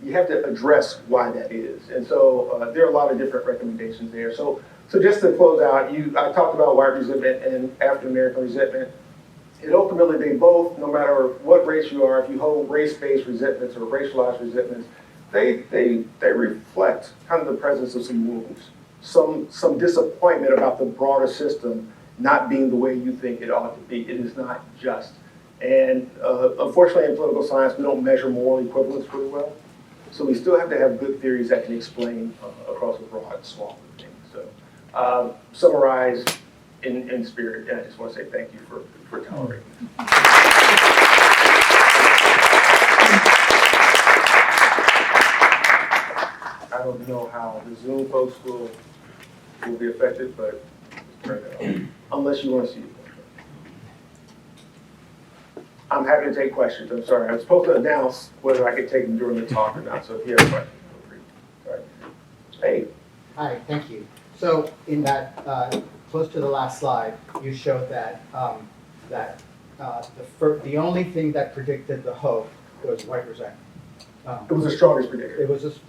you have to address why that is. And so there are a lot of different recommendations there. So just to close out, I talked about white resentment and African American resentment. And ultimately, they both, no matter what race you are, if you hold race-based resentments or racialized resentments, they reflect kind of the presence of some wounds, some disappointment about the broader system not being the way you think it ought to be. It is not just. And unfortunately, in political science, we don't measure moral equivalence really well. So we still have to have good theories that can explain across a broad swath of things. So summarize in spirit, and I just want to say thank you for tolerating. don't know how the Zoom folks will be affected, but turn it on. Unless you want to see it. I'm happy to take questions. I'm sorry. I was supposed to announce whether I could take them during the talk or not. So if you have questions, feel free. All right. Hey. Hi, thank you. So in that, close to the last slide, you showed that, the only thing that predicted the hope was white resentment. It was the strongest predictor. It was just,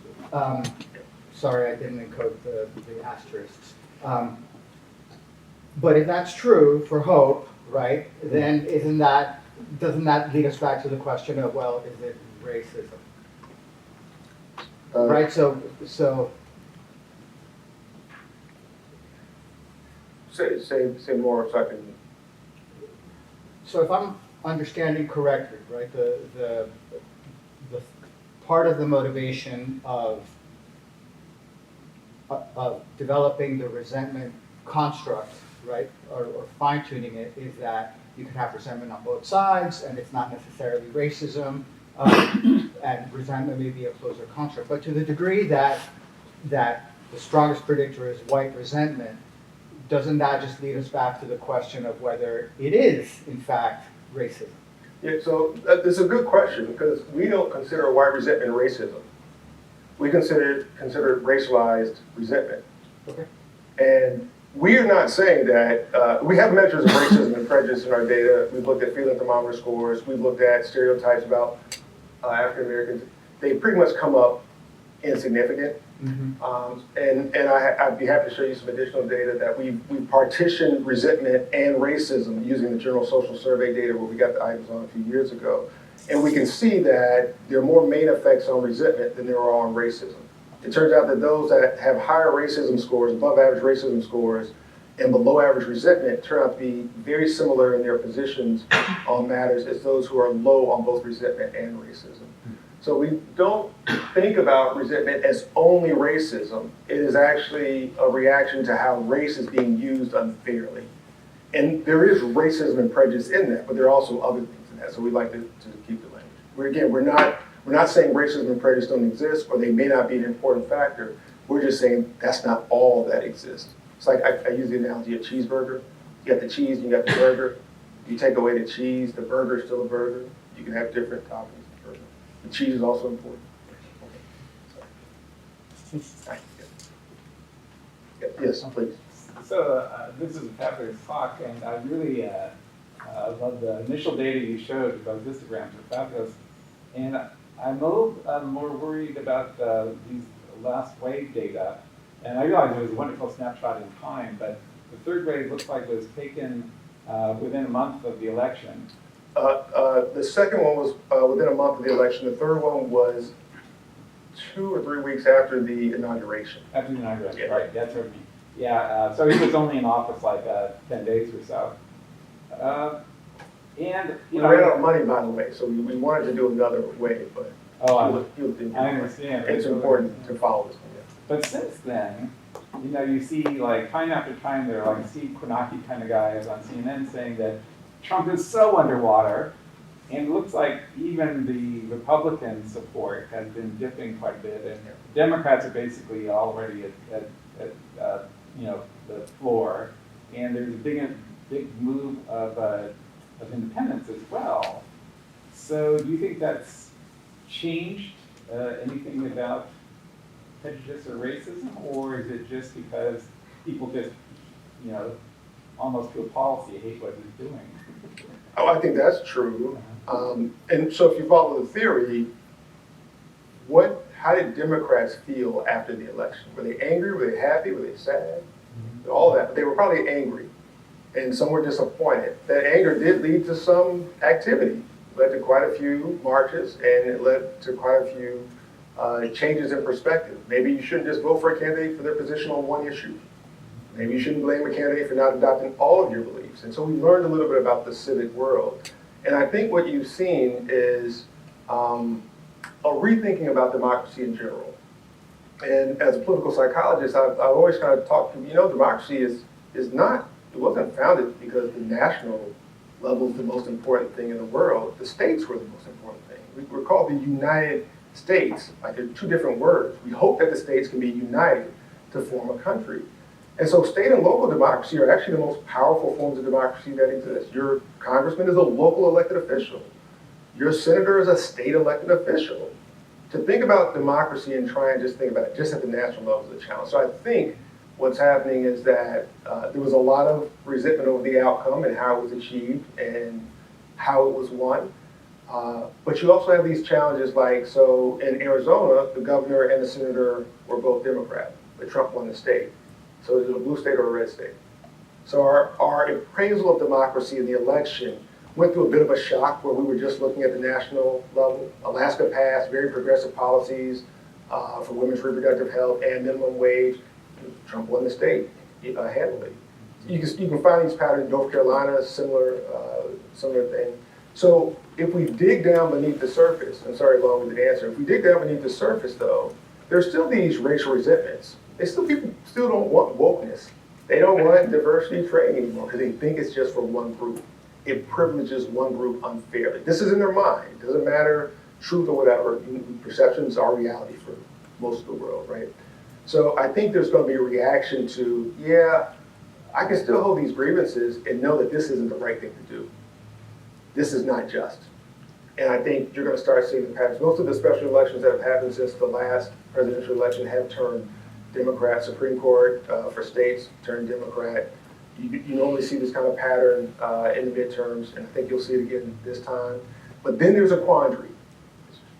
sorry, I didn't encode the asterisks. But if that's true for hope, right, then doesn't that lead us back to the question of, well, is it racism? Right, so Say more so I can. So if I'm understanding correctly, right, the part of the motivation of developing the resentment construct, right, or fine-tuning it, is that you can have resentment on both sides, and it's not necessarily racism, and resentment may be a closer construct. But to the degree that the strongest predictor is white resentment, doesn't that just lead us back to the question of whether it is, in fact, racism? Yeah, so it's a good question because we don't consider white resentment racism. We consider it racialized resentment. Okay. And we are not saying that, we have measures of racism and prejudice in our data. We've looked at feeling thermometer scores. We've looked at stereotypes about African Americans. They pretty much come up insignificant. And I'd be happy to show you some additional data that we partitioned resentment and racism using the General Social Survey data where we got the items on a few years ago. And we can see that there are more main effects on resentment than there are on racism. It turns out that those that have higher racism scores, above average racism scores, and below average resentment turn out to be very similar in their positions on matters as those who are low on both resentment and racism. So we don't think about resentment as only racism. It is actually a reaction to how race is being used unfairly. And there is racism and prejudice in that, but there are also other things in that. So we like to keep the language. We're not saying racism and prejudice don't exist, or they may not be an important factor. We're just saying that's not all that exists. It's like I use the analogy of cheeseburger. You got the cheese, and you got the burger. You take away the cheese, the burger is still a burger. You can have different toppings. The cheese is also important. Okay. Yes, please. So this is a fabulous talk, and I really love the initial data you showed about histograms are fabulous. And I'm a little more worried about these last wave data. And I realize it was a wonderful snapshot in time, but the third wave looks like it was taken within a month of the election. The second one was within a month of the election. The third one was 2 or 3 weeks after the inauguration. After the inauguration, Yeah. right, that's what I mean. Yeah, so he was only in office like 10 days or so. And, We you know. ran out of money, by the way, so we wanted to do another way, but you didn't. I understand. It's important to follow this one. Yeah. But since then, you know, you see like time after time there are like Steve Kornacki kind of guys on CNN saying that Trump is so underwater, and it looks like even the Republican support has been dipping quite a bit, and Democrats are basically already at you know, the floor, and there's a big move of independence as well. So do you think that's changed anything about prejudice or racism, or is it just because people just, you know, almost feel policy hate what he's doing? Oh, I think that's true. And so if you follow the theory, how did Democrats feel after the election? Were they angry? Were they happy? Were they sad? All that. But they were probably angry. And some were disappointed. That anger did lead to some activity. It led to quite a few marches, and it led to quite a few changes in perspective. Maybe you shouldn't just vote for a candidate for their position on one issue. Maybe you shouldn't blame a candidate for not adopting all of your beliefs. And so we learned a little bit about the civic world. And I think what you've seen is a rethinking about democracy in general. And as a political psychologist, I've always kind of talked to, you know, democracy is not, it wasn't founded because the national level is the most important thing in the world. The states were the most important thing. We're called the United states, like they're two different words. We hope that the states can be united to form a country. And so state and local democracy are actually the most powerful forms of democracy that exist. Your congressman is a local elected official. Your senator is a state elected official. To think about democracy and try and just think about it just at the national level is a challenge. So I think what's happening is that there was a lot of resentment over the outcome and how it was achieved and how it was won. But you also have these challenges like, so in Arizona, the governor and the senator were both Democrat, but Trump won the state. So is it a blue state or a red state? So our appraisal of democracy in the election went through a bit of a shock where we were just looking at the national level. Alaska passed very progressive policies for women's reproductive health and minimum wage. Trump won the state handily. You can find these patterns in North Carolina, similar thing. So if we dig down beneath the surface, I'm sorry, long-winded answer. If we dig down beneath the surface, though, there's still these racial resentments. People still don't want wokeness. They don't want diversity training anymore because they think it's just for one group. It privileges one group unfairly. This is in their mind. It doesn't matter truth or whatever. Perceptions are reality for most of the world, right? So I think there's going to be a reaction to, yeah, I can still hold these grievances and know that this isn't the right thing to do. This is not just. And I think you're going to start seeing the patterns. Most of the special elections that have happened since the last presidential election have turned Democrat. Supreme Court for states turned Democrat. You normally see this kind of pattern in the midterms, and I think you'll see it again this time. But then there's a quandary.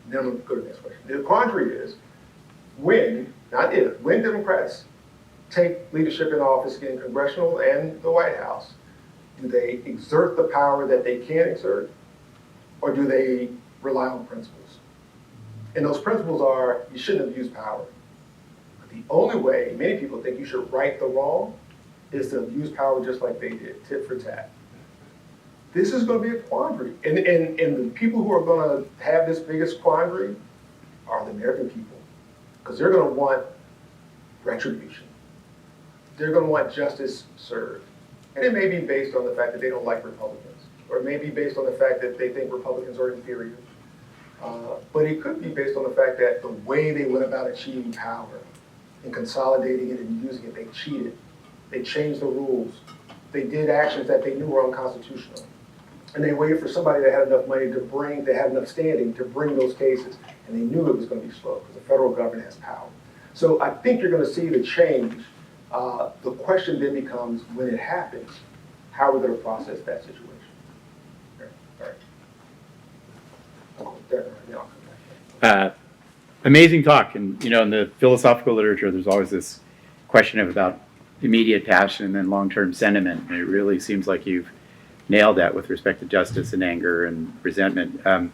Then I'm going to go to the next question. The quandary is when, not if, when Democrats take leadership in office in congressional and the White House, do they exert the power that they can exert, or do they rely on principles? And those principles are, you shouldn't abuse power. But the only way many people think you should right the wrong is to abuse power just like they did, tit for tat. This is going to be a quandary. And the people who are going to have this biggest quandary are the American people. Because they're going to want retribution. They're going to want justice served. And it may be based on the fact that they don't like Republicans. Or it may be based on the fact that they think Republicans are inferior. But it could be based on the fact that the way they went about achieving power and consolidating it and using it, they cheated. They changed the rules. They did actions that they knew were unconstitutional. And they waited for somebody that had enough money that had enough standing to bring those cases. And they knew it was going to be slow because the federal government has power. So I think you're going to see the change. The question then becomes, when it happens, how are we going to process that situation? All right. Amazing talk. And, you know, in the philosophical literature, there's always this question about immediate passion and then long-term sentiment. And it really seems like you've nailed that with respect to justice and anger and resentment. I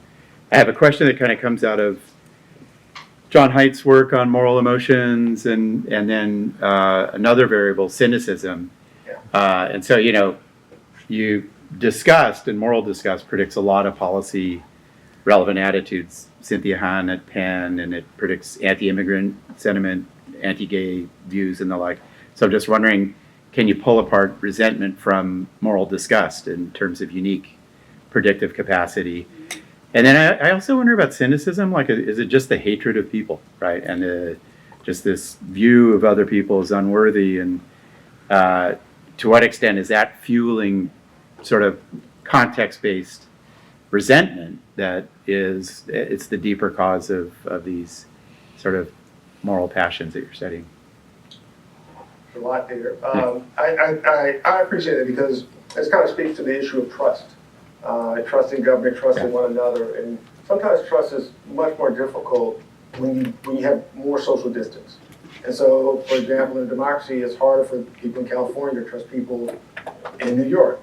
have a question that kind of comes out of John Haidt's work on moral emotions and then another variable, cynicism. And so, you know, you discussed, and moral disgust predicts a lot of policy relevant attitudes. Cynthia Hahn at Penn, and it predicts anti-immigrant sentiment, anti-gay views and the like. So I'm just wondering, can you pull apart resentment from moral disgust in terms of unique predictive capacity? And then I also wonder about cynicism. Like, is it just the hatred of people, right? And just this view of other people as unworthy? And to what extent is that fueling sort of context-based resentment that it's the deeper cause of these sort of moral passions that you're studying? A lot there. I appreciate it because this kind of speaks to the issue of trust. Trust in government, trust in one another, and sometimes trust is much more difficult when you have more social distance. And so, for example, in a democracy, it's harder for people in California to trust people in New York.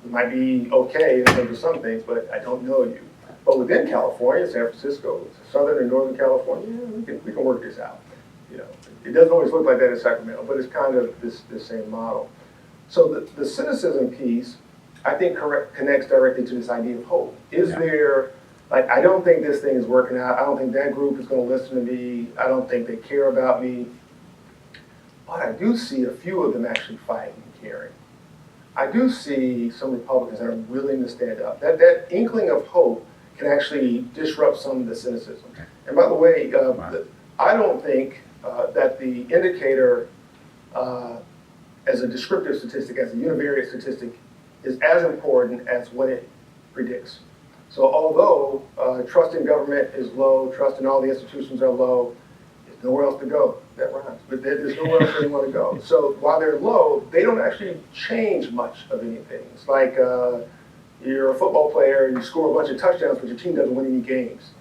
It might be okay in terms of some things, but I don't know you. But within California, San Francisco, Southern and Northern California, we can work this out. You know, it doesn't always look like that in Sacramento, but it's kind of this same model. So the cynicism piece, I think, connects directly to this idea of hope. Is there, like, I don't think this thing is working out. I don't think that group is going to listen to me. I don't think they care about me. But I do see a few of them actually fighting and caring. I do see some Republicans that are willing to stand up. That inkling of hope can actually disrupt some of the cynicism. And by the way, I don't think that the indicator as a descriptive statistic, as a univariate statistic, is as important as what it predicts. So although trust in government is low, trust in all the institutions are low, there's nowhere else to go. That rhymes, but there's nowhere else where you want to go. So while they're low, they don't actually change much of anything. It's like you're a football player and you score a bunch of touchdowns, but your team doesn't win any games.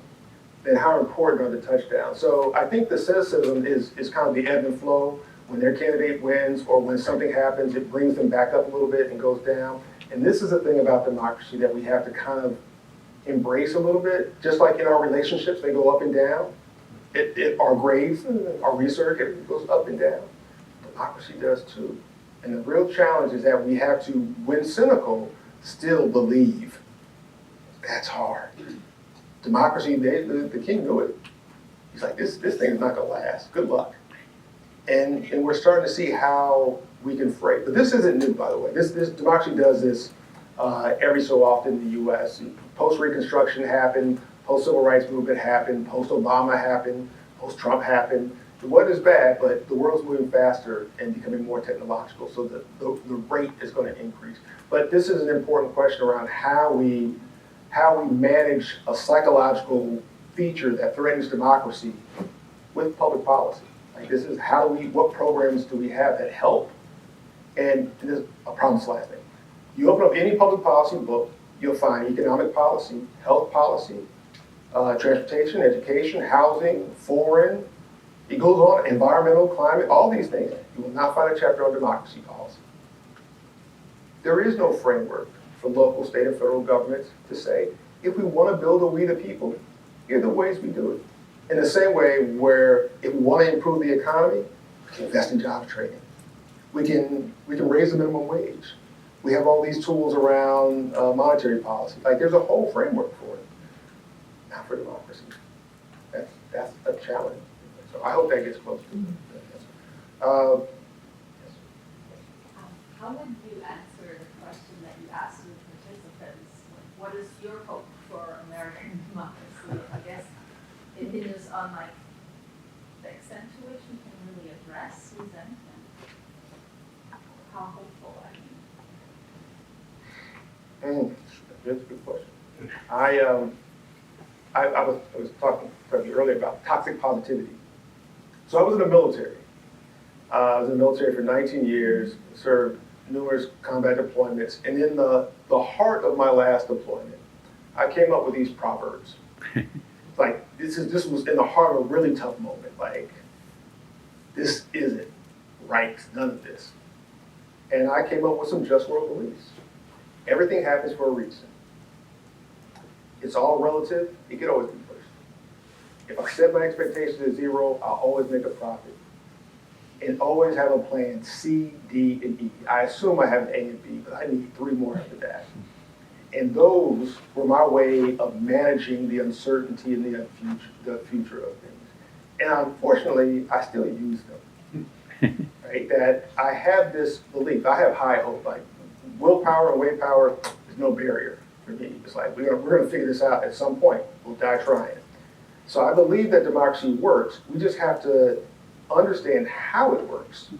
Then how important are the touchdowns? So I think the cynicism is kind of the ebb and flow. When their candidate wins or when something happens, it brings them back up a little bit and goes down. And this is the thing about democracy that we have to kind of embrace a little bit. Just like in our relationships, they go up and down. Our grades, our research, it goes up and down. Democracy does too. And the real challenge is that we have to, when cynical, still believe. That's hard. Democracy, the king knew it. He's like, this thing is not gonna last. Good luck. And we're starting to see how we can frame. But this isn't new, by the way. This democracy does this every so often in the U.S. Post-Reconstruction happened, post-Civil Rights Movement happened, post-Obama happened, post-Trump happened. It wasn't as bad, but the world's moving faster and becoming more technological, so the rate is going to increase. But this is an important question around how we manage a psychological feature that threatens democracy with public policy. Like this is what programs do we have that help? And this, I promise last thing. You open up any public policy book, you'll find economic policy, health policy, transportation, education, housing, foreign, it goes on, environmental, climate, all these things. You will not find a chapter on democracy policy. There is no framework for local, state, and federal governments to say, if we want to build a we the people, here are the ways we do it. In the same way where if we want to improve the economy, we can invest in job training. We can raise the minimum wage. We have all these tools around monetary policy. Like there's a whole framework for it. Not for democracy. That's a challenge. So I hope that gets close to it. How would you answer the question that you asked your participants? What is your hope for American democracy? I guess it hinges on like the extent to which we can really address resentment. How hopeful are you? That's a good question. I was talking to you earlier about toxic positivity. So I was in the military. I was in the military for 19 years, served numerous combat deployments, and in the heart of my last deployment, I came up with these proverbs. Like this was in the heart of a really tough moment. Like this isn't right, none of this. And I came up with some just world beliefs. Everything happens for a reason. It's all relative. It can always be pushed. If I set my expectations at 0, I'll always make a profit. And always have a plan C, D, and E. I assume I have an A and B, but I need 3 more after that. And those were my way of managing the uncertainty and the future of things. And unfortunately, I still use them. Right? That I have this belief. I have high hope. Like willpower and way power is no barrier for me. It's like we're gonna figure this out at some point. We'll die trying. So I believe that democracy works. We just have to understand how it works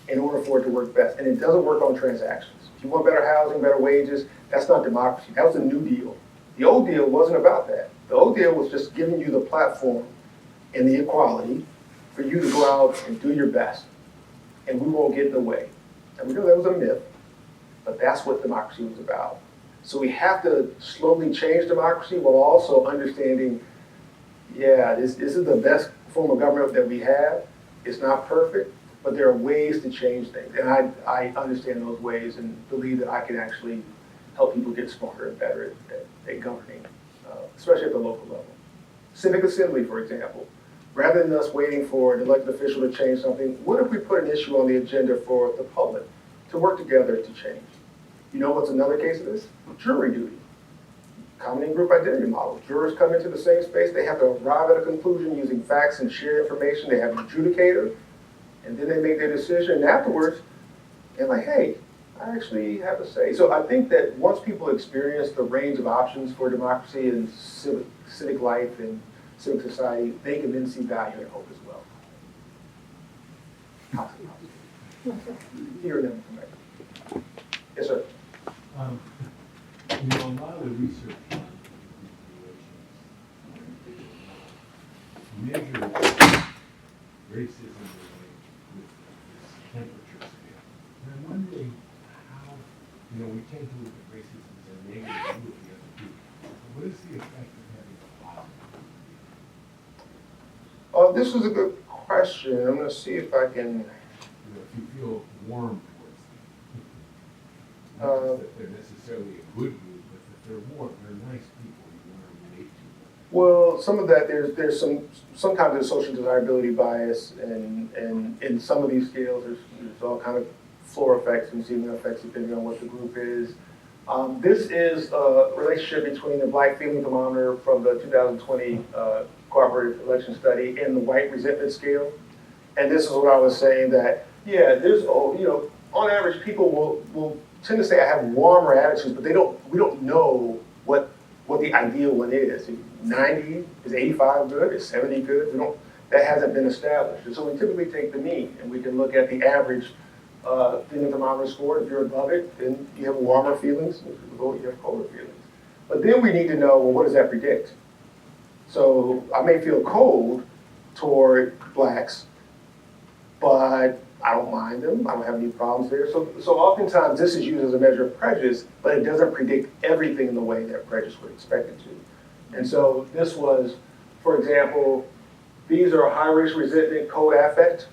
in order for it to work best. And it doesn't work on transactions. If you want better housing, better wages, that's not democracy. That was a New Deal. The old deal wasn't about that. The old deal was just giving you the platform and the equality for you to go out and do your best. And we won't get in the way. And we know that was a myth, but that's what democracy was about. So we have to slowly change democracy while also understanding, yeah, this is the best form of government that we have. It's not perfect, but there are ways to change things. And I understand those ways and believe that I can actually help people get smarter and better at governing, especially at the local level. Civic assembly, for example. Rather than us waiting for an elected official to change something, what if we put an issue on the agenda for the public to work together to change? You know what's another case of this? Jury duty. Common group identity model. Jurors come into the same space, they have to arrive at a conclusion using facts and shared information. They have an adjudicator, and then they make their decision, and afterwards, they're like, hey, I actually have a say. So I think that once people experience the range of options for democracy and civic life and civic society, they can then see value and hope as well. Hear them from there. Yes, sir. You know, a lot of the research on measures racism with this temperature scale. And I'm wondering how, you know, we tend to look at racism as a negative view of the other people. What is the effect of having a positive? Oh, this was a good question. I'm going to see if I can. You know, if you feel warm towards them. Not just that they're necessarily a good group, but that they're warm, they're nice people, you want to relate to them. Well, some of that, there's some kind of social desirability bias, and in some of these scales, there's all kind of floor effects and ceiling effects depending on what the group is. This is a relationship between the black feeling thermometer from the 2020 cooperative election study and the white resentment scale. And this is what I was saying that, yeah, there's, you know, on average, people will tend to say I have warmer attitudes, but we don't know what the ideal one is. 90, is 85 good, is 70 good? That hasn't been established. And so we typically take the mean, and we can look at the average feeling thermometer score. If you're above it, then you have warmer feelings. If you're below it, you have colder feelings. But then we need to know, well, what does that predict? So I may feel cold toward blacks, but I don't mind them. I don't have any problems there. So oftentimes this is used as a measure of prejudice, but it doesn't predict everything in the way that prejudice would expect it to. And so this was, for example, these are high racial resentment, cold affect,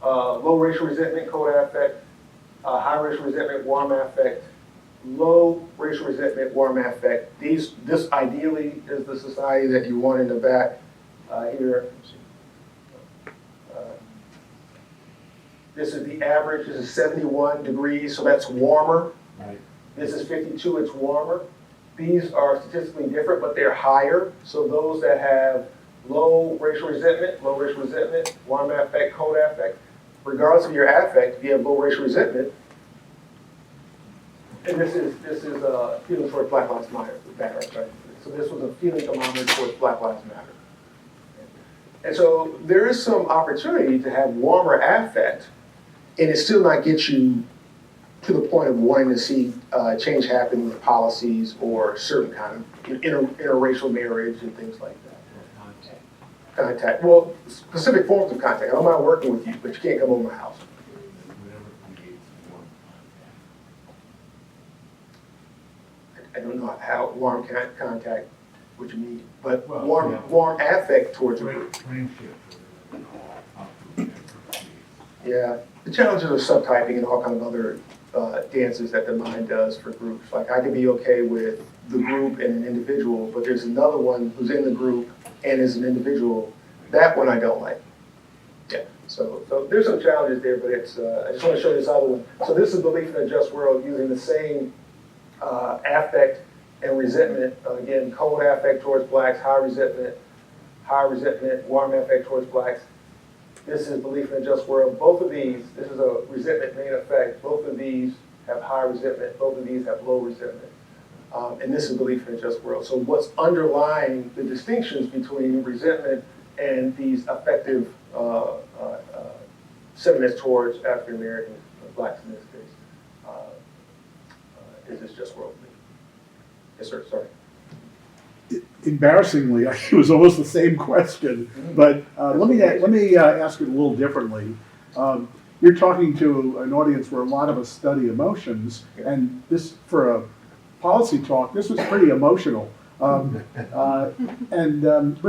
low racial resentment, cold affect, high racial resentment, warm affect, low racial resentment, warm affect. This ideally is the society that you want in the back here. This is the average. This is 71 degrees, so that's warmer. Right. This is 52, it's warmer. These are statistically different, but they're higher. So those that have low racial resentment, warm affect, cold affect, regardless of your affect, if you have low racial resentment, and this is feeling towards Black Lives Matter. So this was a feeling thermometer towards Black Lives Matter. And so there is some opportunity to have warmer affect, and it still not get you to the point of wanting to see change happen with policies or certain kind of interracial marriage and things like that. Contact. Well, specific forms of contact. I don't mind working with you, but you can't come over my house. I don't know how warm contact, what you mean, but warm affect towards a group. Yeah, the challenges of subtyping and all kind of other dances that the mind does for groups. Like I can be okay with the group and an individual, but there's another one who's in the group and is an individual. That one I don't like. Yeah. So there's some challenges there, but it's. I just want to show you this other one. So this is belief in a just world using the same affect and resentment. Again, cold affect towards blacks, high resentment, warm affect towards blacks. This is belief in a just world. Both of these, this is a resentment main effect. Both of these have high resentment. Both of these have low resentment. And this is belief in a just world. So what's underlying the distinctions between resentment and these affective sentiments towards African Americans, blacks in this case, is this just world belief? Yes, sir. Sorry. Embarrassingly, it was almost the same question, but let me ask it a little differently. You're talking to an audience where a lot of us study emotions, and this, for a policy talk, this was pretty emotional. But it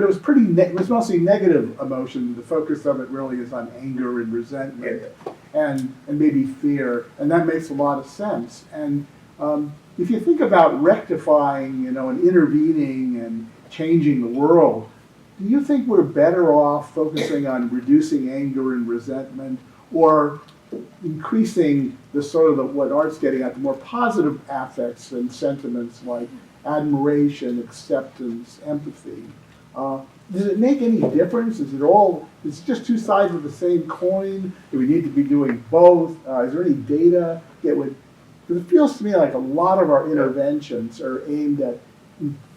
was it was mostly negative emotion. The focus of it really is on anger and resentment, and maybe fear, and that makes a lot of sense. And if you think about rectifying, and intervening and changing the world, do you think we're better off focusing on reducing anger and resentment, or increasing the sort of what Art's getting at, the more positive affects and sentiments like admiration, acceptance, empathy? Does it make any difference? Is it just two sides of the same coin? Do we need to be doing both? Is there any data that would? Because it feels to me like a lot of our interventions are aimed at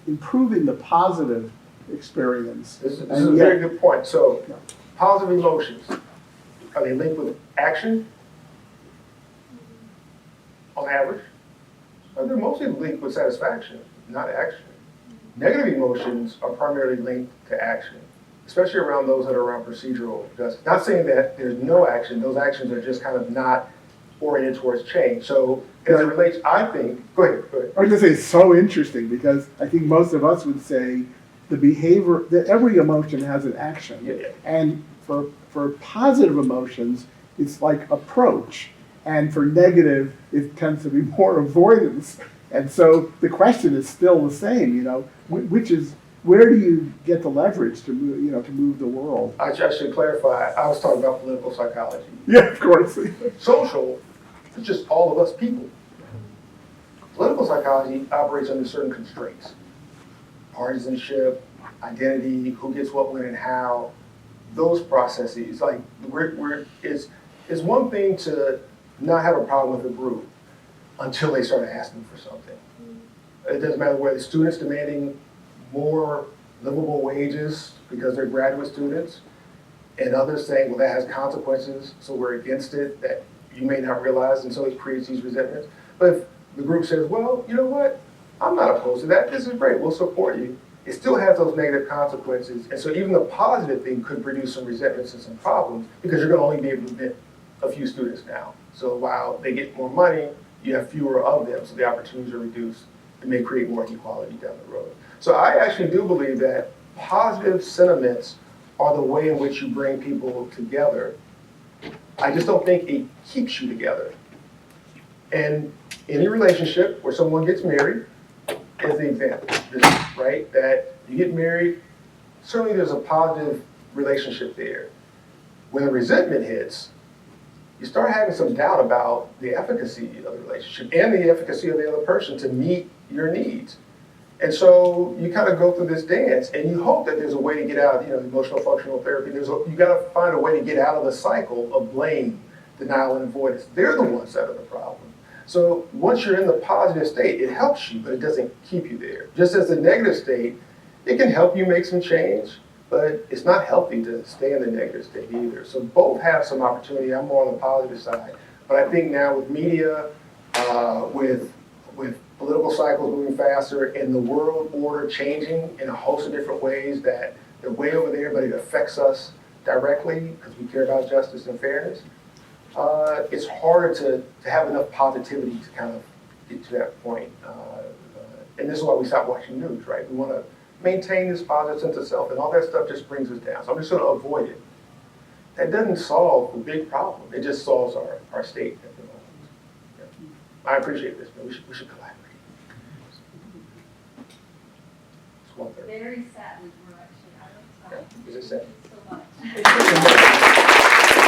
improving the positive experience. This is a And very yet, good point. So, Yeah. positive emotions, are they linked with action? On average? Or they're mostly linked with satisfaction, not action. Negative emotions are primarily linked to action, especially around those that are around procedural justice. Not saying that there's no action, those actions are just kind of not oriented towards change. So, as it relates, I think, go ahead. I was gonna say, it's so interesting because I think most of us would say the behavior, that every emotion has an action. Yeah. And for positive emotions, it's like approach. And for negative, it tends to be more avoidance. And so the question is still the same, you know, which is, where do you get the leverage to move, to move the world? I should clarify, I was talking about political psychology. Yeah, of course. Social, it's just all of us people. Political psychology operates under certain constraints. Partisanship, identity, who gets what, when, and how. Those processes, like, it's one thing to not have a problem with a group until they start asking for something. It doesn't matter whether the students demanding more livable wages because they're graduate students, and others saying, well, that has consequences, so we're against it, that you may not realize, and so it creates these resentments. But if the group says, well, you know what, I'm not opposed to that, this is great, we'll support you, it still has those negative consequences, and so even the positive thing could produce some resentments and some problems, because you're gonna only be able to admit a few students now. So while they get more money, you have fewer of them, so the opportunities are reduced. It may create more inequality down the road. So I actually do believe that positive sentiments are the way in which you bring people together. I just don't think it keeps you together. And any relationship where someone gets married is the example, right? That you get married, certainly there's a positive relationship there. When the resentment hits, you start having some doubt about the efficacy of the relationship and the efficacy of the other person to meet your needs. And so you kind of go through this dance, and you hope that there's a way to get out, emotional functional therapy, you got to find a way to get out of the cycle of blame, denial, and avoidance. They're the ones that are the problem. So once you're in the positive state, it helps you, but it doesn't keep you there. Just as the negative state, it can help you make some change, but it's not healthy to stay in the negative state either. So both have some opportunity. I'm more on the positive side. But I think now with media, with political cycles moving faster and the world order changing in a host of different ways, that they're way over there, but it affects us directly because we care about justice and fairness, it's harder to have enough positivity to kind of get to that point. And this is why we stop watching news, right? We want to maintain this positive sense of self, and all that stuff just brings us down. So I'm just going to avoid it. That doesn't solve the big problem. It just solves our state at the moment. Yeah. I appreciate this, but we should collaborate. It's 1:30. Very sadly, we're actually out of time. Yeah. Is it sad? Thank you so much.